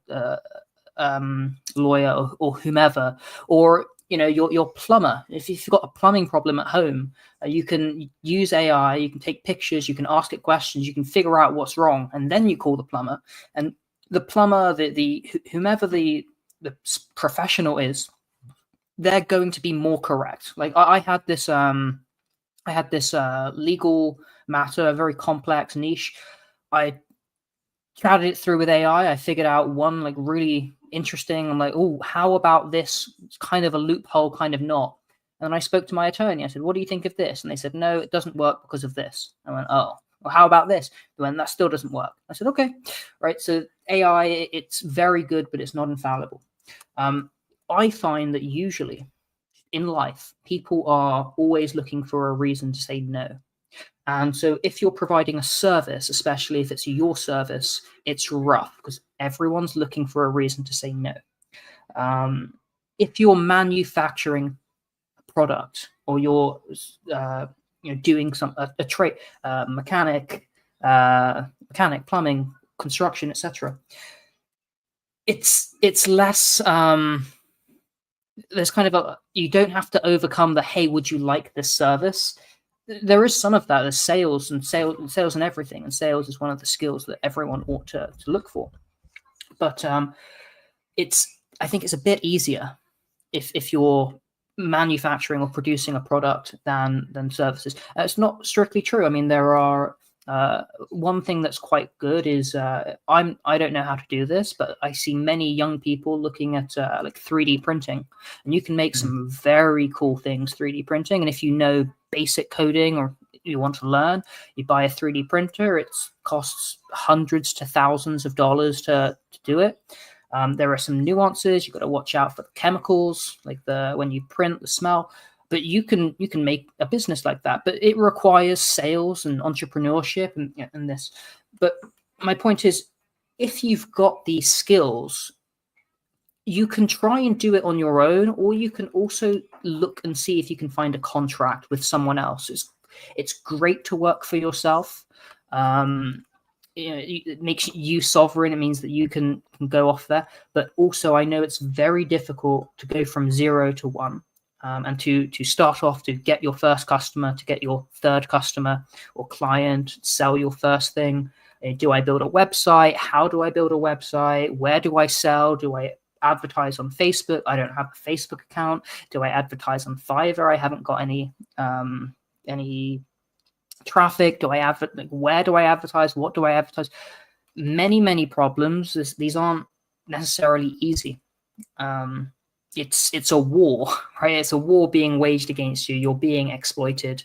lawyer or whomever, or your plumber. If you've got a plumbing problem at home, you can use AI, you can take pictures, you can ask it questions, you can figure out what's wrong, and then you call the plumber. And the plumber, whomever the professional is, they're going to be more correct. Like I had this legal matter, a very complex niche. I chatted it through with AI. I figured out one like really interesting. I'm like, oh, how about this? It's kind of a loophole, kind of not. And then I spoke to my attorney. I said, what do you think of this? And they said, no, it doesn't work because of this. I went, oh, well, how about this? They went, that still doesn't work. I said, okay, right. So AI, it's very good, but it's not infallible. I find that usually in life, people are always looking for a reason to say no. And so if you're providing a service, especially if it's your service, it's rough because everyone's looking for a reason to say no. If you're manufacturing a product or you're doing a trade, mechanic, plumbing, construction, etc. It's less. There's kind of you don't have to overcome the, hey, would you like this service? There is some of that. There's sales and everything, and sales is one of the skills that everyone ought to look for. But I think it's a bit easier if you're manufacturing or producing a product than services. It's not strictly true. I mean, there are one thing that's quite good is I don't know how to do this, but I see many young people looking at like 3D printing, and you can make some very cool things 3D printing. And if you know basic coding or you want to learn, you buy a 3D printer. It costs hundreds to thousands of dollars to do it. There are some nuances. You've got to watch out for the chemicals, like when you print, the smell. But you can make a business like that. But it requires sales and entrepreneurship and this. But my point is, if you've got these skills, you can try and do it on your own, or you can also look and see if you can find a contract with someone else. It's great to work for yourself. It makes you sovereign. It means that you can go off there. But also, I know it's very difficult to go from 0 to 1, and to start off, to get your first customer, to get your third customer or client, sell your first thing. Do I build a website? How do I build a website? Where do I sell? Do I advertise on Facebook? I don't have a Facebook account. Do I advertise on Fiverr? I haven't got any traffic. Where do I advertise? What do I advertise? Many problems. These aren't necessarily easy. It's a war, right? It's a war being waged against you. You're being exploited.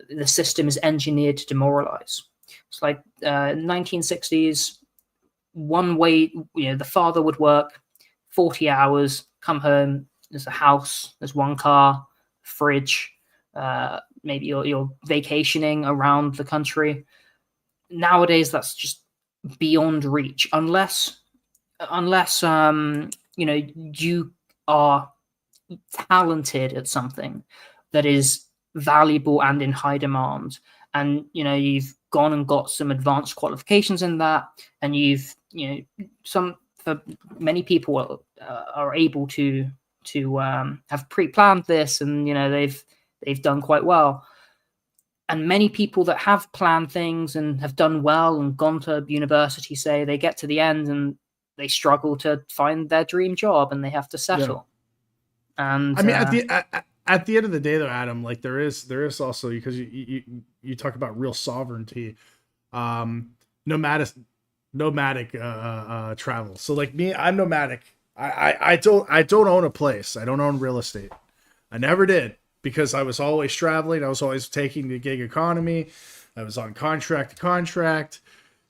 The system is engineered to demoralize. It's like 1960s. One way, the father would work 40 hours, come home, there's a house, there's one car, fridge, maybe you're vacationing around the country. Nowadays, that's just beyond reach, unless you are talented at something that is valuable and in high demand, and you've gone and got some advanced qualifications in that, and for many people are able to have pre-planned this, and they've done quite well. And many people that have planned things and have done well and gone to university, say, they get to the end and they struggle to find their dream job and they have to settle. Yeah. And I mean, at the end of the day, though, Adam, like there is also, because you talk about real sovereignty, nomadic travel. So like me, I'm nomadic. I don't own a place. I don't own real estate. I never did, because I was always traveling. I was always taking the gig economy. I was on contract to contract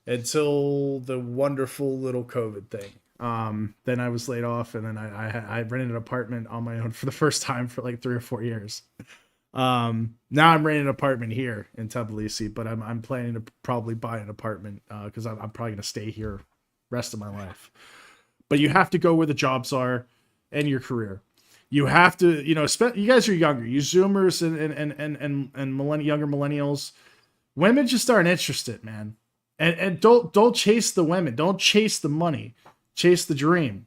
until the wonderful little COVID thing. Then I was laid off, and then I rented an apartment on my own for the first time for like 3 or 4 years. Now I'm renting an apartment here in Tbilisi, but I'm planning to probably buy an apartment because I'm probably going to stay here rest of my life. But you have to go where the jobs are and your career. You have to, you guys are younger, you Zoomers and younger millennials. Women just aren't interested, man. And don't chase the women. Don't chase the money. Chase the dream.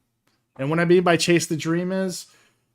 And what I mean by chase the dream is,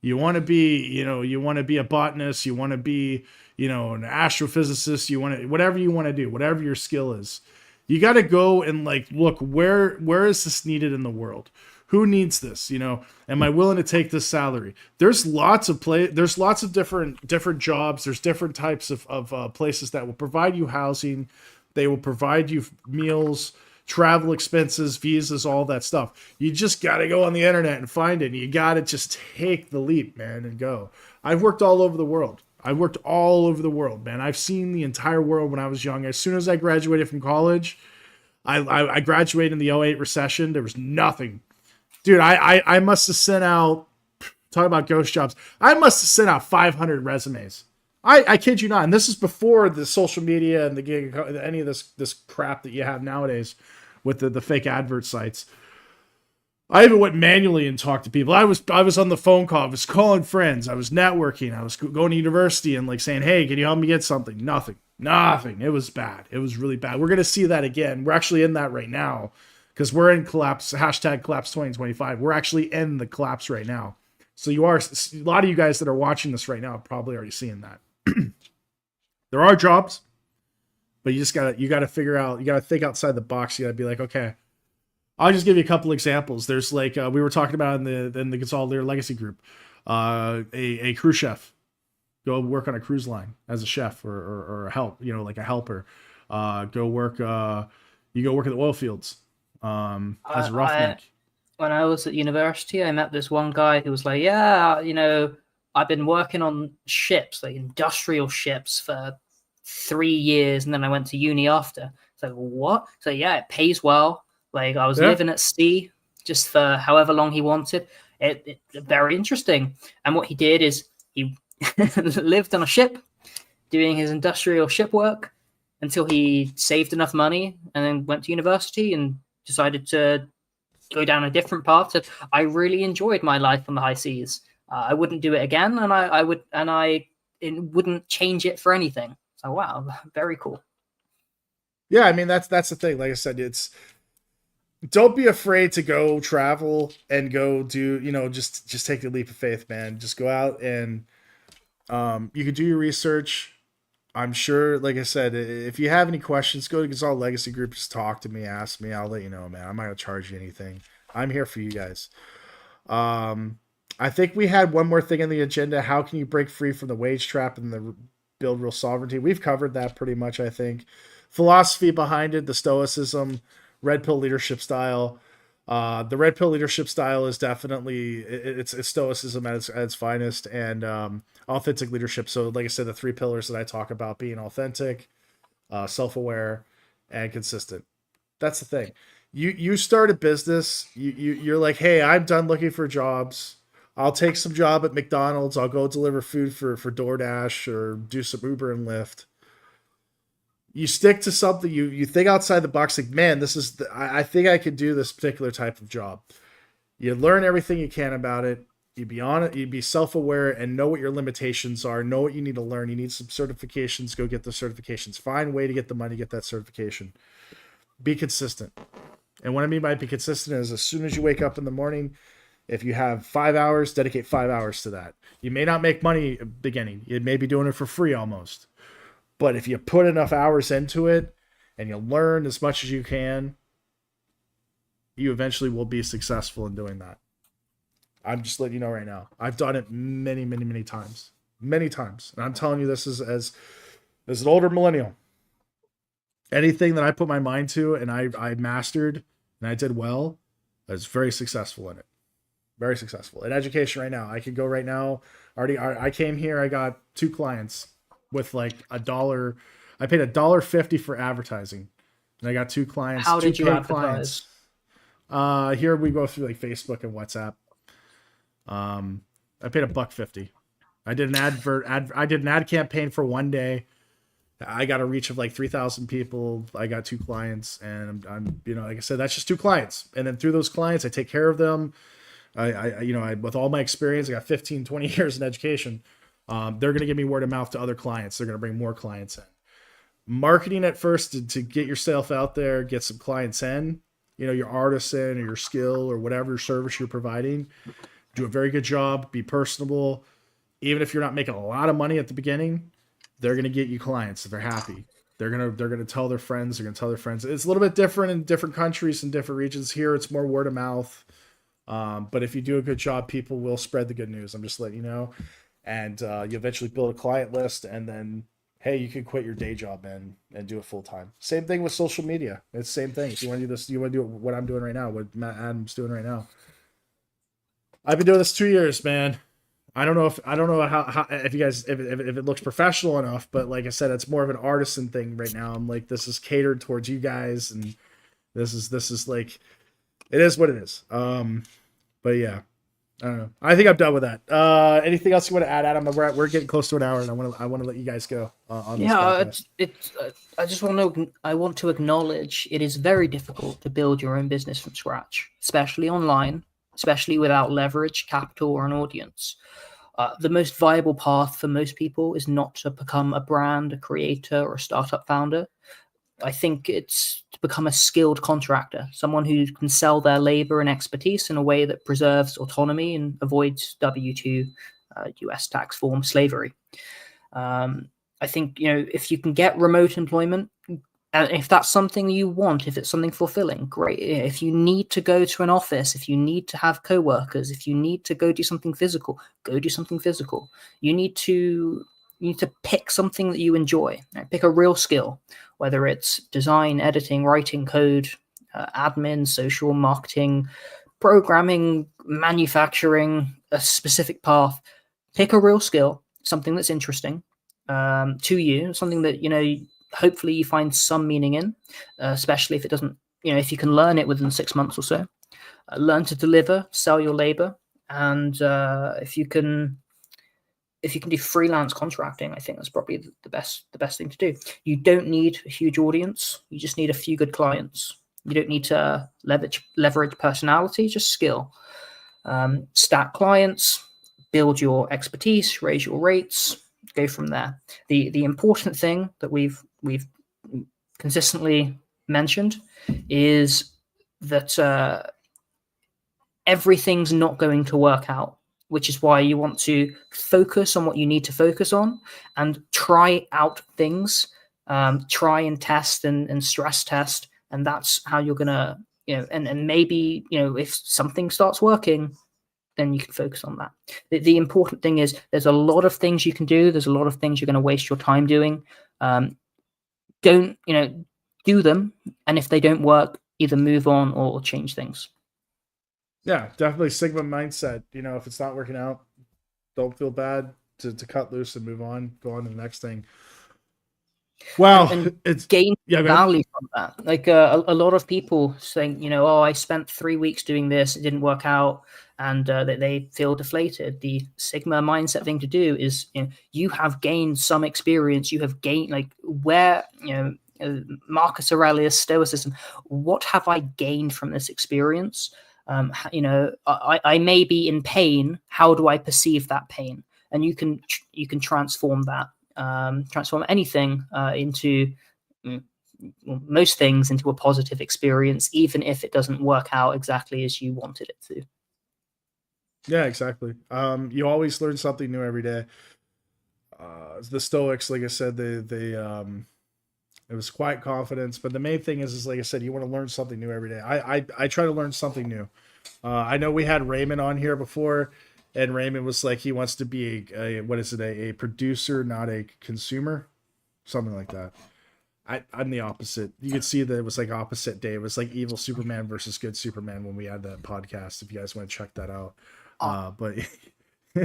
you want to be a botanist, you want to be, an astrophysicist, you want to, whatever you want to do, whatever your skill is. You got to go and look, where is this needed in the world? Who needs this? Am I willing to take this salary? There's lots of different jobs. There's different types of places that will provide you housing. They will provide you meals, travel expenses, visas, all that stuff. You just got to go on the internet and find it. And you got to just take the leap, man, and go. I've worked all over the world. Man. I've seen the entire world when I was young. As soon as I graduated from college, I graduated in the '08 recession. There was nothing. Dude, I must have sent out, talk about ghost jobs, I must have sent out 500 resumes. I kid you not. And this is before the social media and the gig, any of this crap that you have nowadays with the fake advert sites. I even went manually and talked to people. I was on the phone call. I was calling friends. I was networking. I was going to university and like saying, "Hey, can you help me get something?" Nothing. It was bad. It was really bad. We're gonna see that again. We're actually in that right now because we're in collapse. Hashtag collapse 2025. We're actually in the collapse right now. So a lot of you guys that are watching this right now are probably already seeing that. There are jobs, but you gotta figure out. You gotta think outside the box. You gotta be like, okay. I'll just give you a couple examples. There's like we were talking about in the Consolidator Legacy group, a cruise chef, go work on a cruise line as a chef or a help, like a helper. Go work. You go work at the oil fields as a roughneck. When I was at university, I met this one guy who was like, "Yeah, I've been working on ships, like industrial ships, for 3 years, and then I went to uni after." So what? So yeah, it pays well. Like I was living at sea just for however long he wanted. It very interesting. And what he did is he lived on a ship doing his industrial ship work until he saved enough money and then went to university and decided to go down a different path. So I really enjoyed my life on the high seas. I wouldn't do it again, and I wouldn't change it for anything. So wow, very cool. Yeah, I mean that's the thing. Like I said, don't be afraid to go travel and go do, just take the leap of faith, man. Just go out and you can do your research. I'm sure, like I said, if you have any questions, go to Gazal Legacy Group, just talk to me, ask me, I'll let you know, man. I'm not gonna charge you anything. I'm here for you guys. I think we had one more thing on the agenda. How can you break free from the wage trap and build real sovereignty? We've covered that pretty much, I think. Philosophy behind it, the stoicism, red pill leadership style. The red pill leadership style is definitely it's stoicism at its finest, and authentic leadership. So, like I said, the 3 pillars that I talk about being authentic, self-aware, and consistent. That's the thing. You start a business. You're like, hey, I'm done looking for jobs. I'll take some job at McDonald's. I'll go deliver food for DoorDash or do some Uber and Lyft. You stick to something, you think outside the box, like, man, I think I could do this particular type of job. You learn everything you can about it. You be on it, you be self-aware and know what your limitations are, know what you need to learn. You need some certifications, go get the certifications. Find a way to get the money, get that certification. Be consistent. And what I mean by be consistent is as soon as you wake up in the morning, if you have 5 hours, dedicate 5 hours to that. You may not make money at the beginning. You may be doing it for free almost. But if you put enough hours into it and you learn as much as you can, you eventually will be successful in doing that. I'm just letting you know right now. I've done it many, many, many times. Many times. And I'm telling you this is as an older millennial. Anything that I put my mind to and I mastered and I did well, I was very successful in it. Very successful. In education right now, I could go right now. I came here, I got 2 clients with like $1. I paid $1.50 for advertising, and I got 2 clients. How 2 did you paid advertise? Clients. Here we go through like Facebook and WhatsApp. I paid $1.50. I did an ad campaign for 1 day. I got a reach of like 3,000 people. I got 2 clients, and I'm like I said, that's just 2 clients. And then through those clients, I take care of them. I with all my experience, I got 15, 20 years in education. They're going to give me word of mouth to other clients. They're going to bring more clients in. Marketing at first to get yourself out there, get some clients in, your artisan or your skill or whatever service you're providing. Do a very good job. Be personable. Even if you're not making a lot of money at the beginning, they're going to get you clients. They're happy. They're going to tell their friends. They're going to tell their friends. It's a little bit different in different countries and different regions. Here, it's more word of mouth. But if you do a good job, people will spread the good news. I'm just letting you know. And you eventually build a client list, and then, hey, you can quit your day job and do it full time. Same thing with social media. It's the same thing. If you want to do this, you want to do what I'm doing right now, what Matt Adams doing right now. I've been doing this 2 years, man. I don't know how if you guys if it looks professional enough, but like I said, it's more of an artisan thing right now. I'm like, this is catered towards you guys, and this is like, it is what it is. But yeah, I don't know. I think I'm done with that. Anything else you want to add, Adam? We're getting close to an hour, and I want to let you guys go on this Yeah, podcast. I just want to I want to acknowledge it is very difficult to build your own business from scratch, especially online, especially without leverage, capital, or an audience. The most viable path for most people is not to become a brand, a creator, or a startup founder. I think it's to become a skilled contractor, someone who can sell their labor and expertise in a way that preserves autonomy and avoids W-2 US tax form slavery. I think, if you can get remote employment, and if that's something you want, if it's something fulfilling, great. If you need to go to an office, if you need to have coworkers, if you need to go do something physical, go do something physical. You need to pick something that you enjoy. Right? Pick a real skill, whether it's design, editing, writing code, admin, social marketing, programming, manufacturing, a specific path. Pick a real skill, something that's interesting to you, something that hopefully you find some meaning in, especially if it doesn't, if you can learn it within 6 months or so. Learn to deliver, sell your labor, and if you can do freelance contracting, I think that's probably the best thing to do. You don't need a huge audience. You just need a few good clients. You don't need to leverage personality, just skill. Stack clients, build your expertise, raise your rates, go from there. The important thing that we've consistently mentioned is that everything's not going to work out, which is why you want to focus on what you need to focus on and try out things, try and test and stress test. And that's how you're going to, and maybe, if something starts working, then you can focus on that. The important thing is there's a lot of things you can do. There's a lot of things you're going to waste your time doing. Don't, do them. And if they don't work, either move on or change things. Yeah, definitely Sigma mindset. If it's not working out, don't feel bad to cut loose and move on, go on to the next thing. Wow, and it's gain yeah, go ahead. value from that. Like a lot of people saying, oh, I spent 3 weeks doing this, it didn't work out, and they feel deflated. The Sigma mindset thing to do is, you have gained some experience. You have gained, like, where, Marcus Aurelius Stoicism. What have I gained from this experience? I may be in pain. How do I perceive that pain? And you can transform that. Transform anything into most things into a positive experience, even if it doesn't work out exactly as you wanted it to. Yeah, exactly. You always learn something new every day. The Stoics, like I said, they it was quiet confidence, but the main thing is like I said, you want to learn something new every day. I try to learn something new. I know we had Raymond on here before, and Raymond was like he wants to be a what is it, a producer, not a consumer, something like that. I'm the opposite. You could see that it was like opposite day. It was like evil Superman versus good Superman when we had that podcast. If you guys want to check that out, but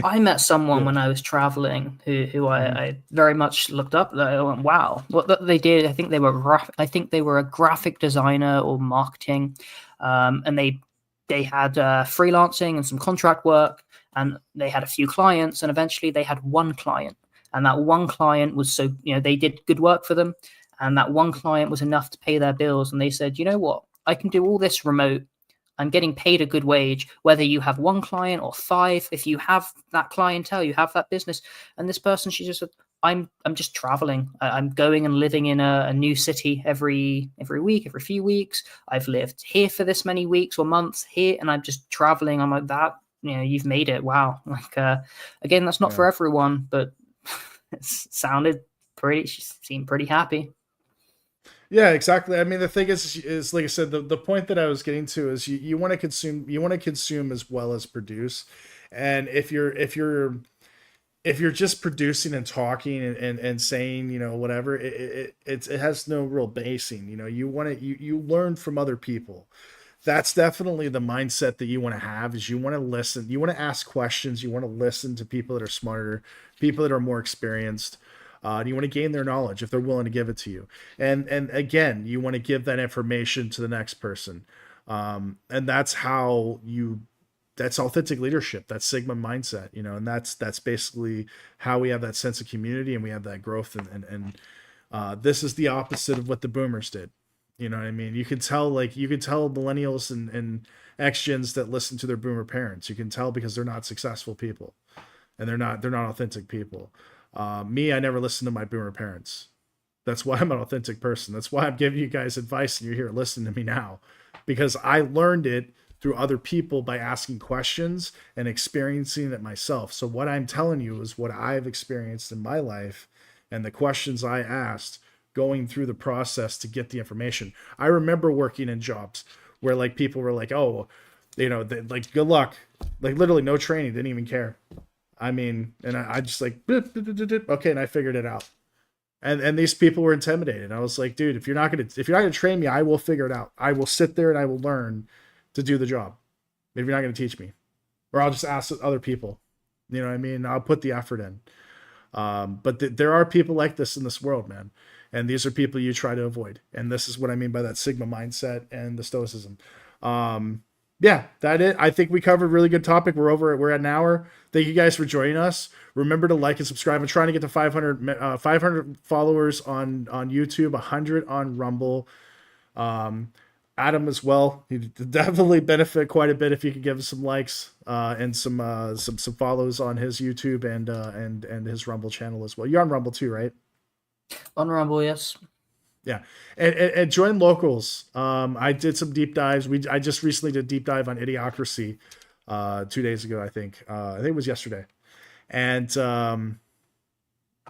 I met someone yeah. when I was traveling who Mhm. I very much looked up. I went, wow, what they did. I think they were a graphic designer or marketing, and they had freelancing and some contract work, and they had a few clients, and eventually they had one client, and that one client was so they did good work for them, and that one client was enough to pay their bills, and they said, you know what, I can do all this remote. I'm getting paid a good wage, whether you have one client or five. If you have that clientele, you have that business. And this person, she just said, I'm just traveling. I'm going and living in a new city every week, every few weeks. I've lived here for this many weeks or months here, and I'm just traveling. I'm like, that, you've made it. Wow. Like, again, that's not Yeah. for everyone, but it sounded pretty, she seemed pretty happy. Yeah, exactly. I mean, the thing is like I said, the point that I was getting to is you want to consume as well as produce, and if you're just producing and talking and saying whatever, it has no real basing. You want to you learn from other people. That's definitely the mindset that you want to have. Is you want to listen, you want to ask questions, you want to listen to people that are smarter, people that are more experienced. And you want to gain their knowledge if they're willing to give it to you, and again, you want to give that information to the next person, and that's how you that's authentic leadership. That's Sigma mindset, and that's basically how we have that sense of community and we have that growth. And this is the opposite of what the boomers did. You know what I mean? You can tell millennials and X gens that listen to their boomer parents. You can tell because they're not successful people, and they're not authentic people. Me, I never listened to my boomer parents. That's why I'm an authentic person. That's why I'm giving you guys advice and you're here listening to me now, because I learned it through other people by asking questions and experiencing it myself. So what I'm telling you is what I've experienced in my life and the questions I asked going through the process to get the information. I remember working in jobs where like people were like, oh, like good luck, like literally no training, didn't even care. I mean, and I just like, okay, and I figured it out. And these people were intimidated. I was like, dude, if you're not gonna train me, I will figure it out. I will sit there and I will learn to do the job. If you're not gonna teach me, or I'll just ask other people. You know what I mean? I'll put the effort in. But there are people like this in this world, man. And these are people you try to avoid. And this is what I mean by that Sigma mindset and the stoicism. Yeah, that it. I think we covered a really good topic. We're at an hour. Thank you guys for joining us. Remember to like and subscribe. I'm trying to get to 500 followers on YouTube, 100 on Rumble. Adam as well. He'd definitely benefit quite a bit if you could give us some likes and some follows on his YouTube and his Rumble channel as well. You're on Rumble too, right? On Rumble, yes. Yeah, and join locals. I did some deep dives. I just recently did a deep dive on Idiocracy 2 days ago. I think it was yesterday, and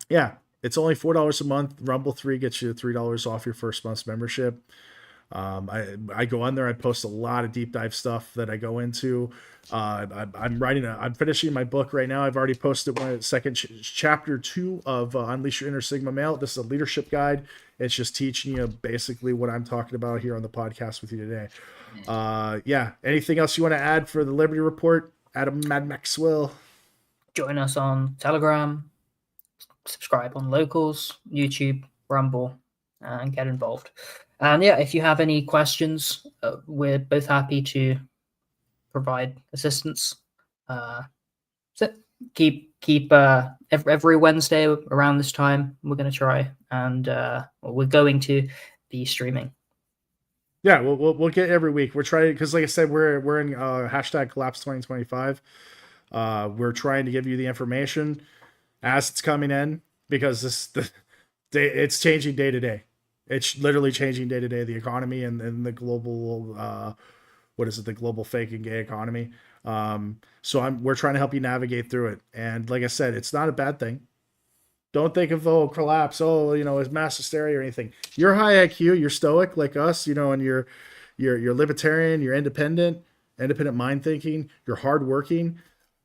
yeah, it's only $4 a month. Rumble 3 gets you $3 off your first month's membership. I go on there. I post a lot of deep dive stuff that I go into. I'm finishing my book right now. I've already posted second chapter 2 of Unleash Your Inner Sigma Male. This is a leadership guide. It's just teaching you basically what I'm talking about here on the podcast with you today. Yeah. Anything else you want to add for the Liberty Report, Adam Mad Maxwell? Join us on Telegram, subscribe on Locals, YouTube, Rumble, and get involved. And yeah, if you have any questions, we're both happy to provide assistance. So keep every Wednesday around this time we're going to try, and we're going to be streaming. Yeah, we'll get every week. We're trying, because like I said, we're in hashtag collapse 2025. We're trying to give you the information as it's coming in, because it's changing day to day. It's literally changing day to day, the economy and the global the global fake and gay economy. So we're trying to help you navigate through it. And like I said, it's not a bad thing. Don't think of collapse, it's mass hysteria or anything. You're high IQ, you're stoic like us, and you're libertarian, you're independent mind thinking, you're hardworking.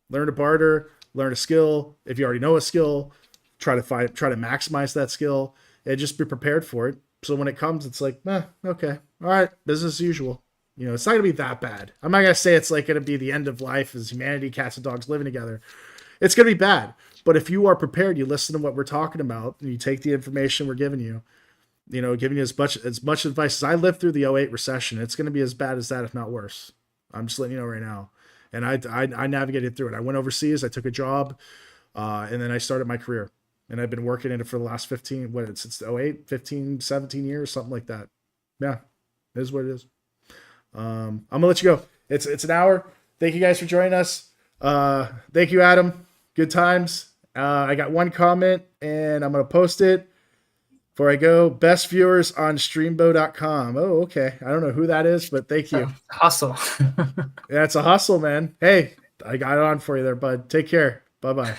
Learn to barter, learn a skill. If you already know a skill, try to maximize that skill and just be prepared for it. So when it comes, it's like, okay, all right, business as usual. It's not gonna be that bad. I'm not gonna say it's like gonna be the end of life as humanity, cats and dogs living together. It's gonna be bad. But if you are prepared, you listen to what we're talking about, and you take the information we're giving you, giving you as much advice as I lived through the '08 recession. It's gonna be as bad as that, if not worse. I'm just letting you know right now. And I navigated through it. I went overseas. I took a job, and then I started my career. And I've been working in it for the last since 08, 15, 17 years, something like that. Yeah, it is what it is. I'm going to let you go. It's an hour. Thank you guys for joining us. Thank you, Adam. Good times. I got one comment, and I'm going to post it before I go. Best viewers on streambo.com. Oh, okay. I don't know who that is, but thank you. Hustle. Yeah, it's a hustle, man. Hey, I got it on for you there, bud. Take care. Bye-bye.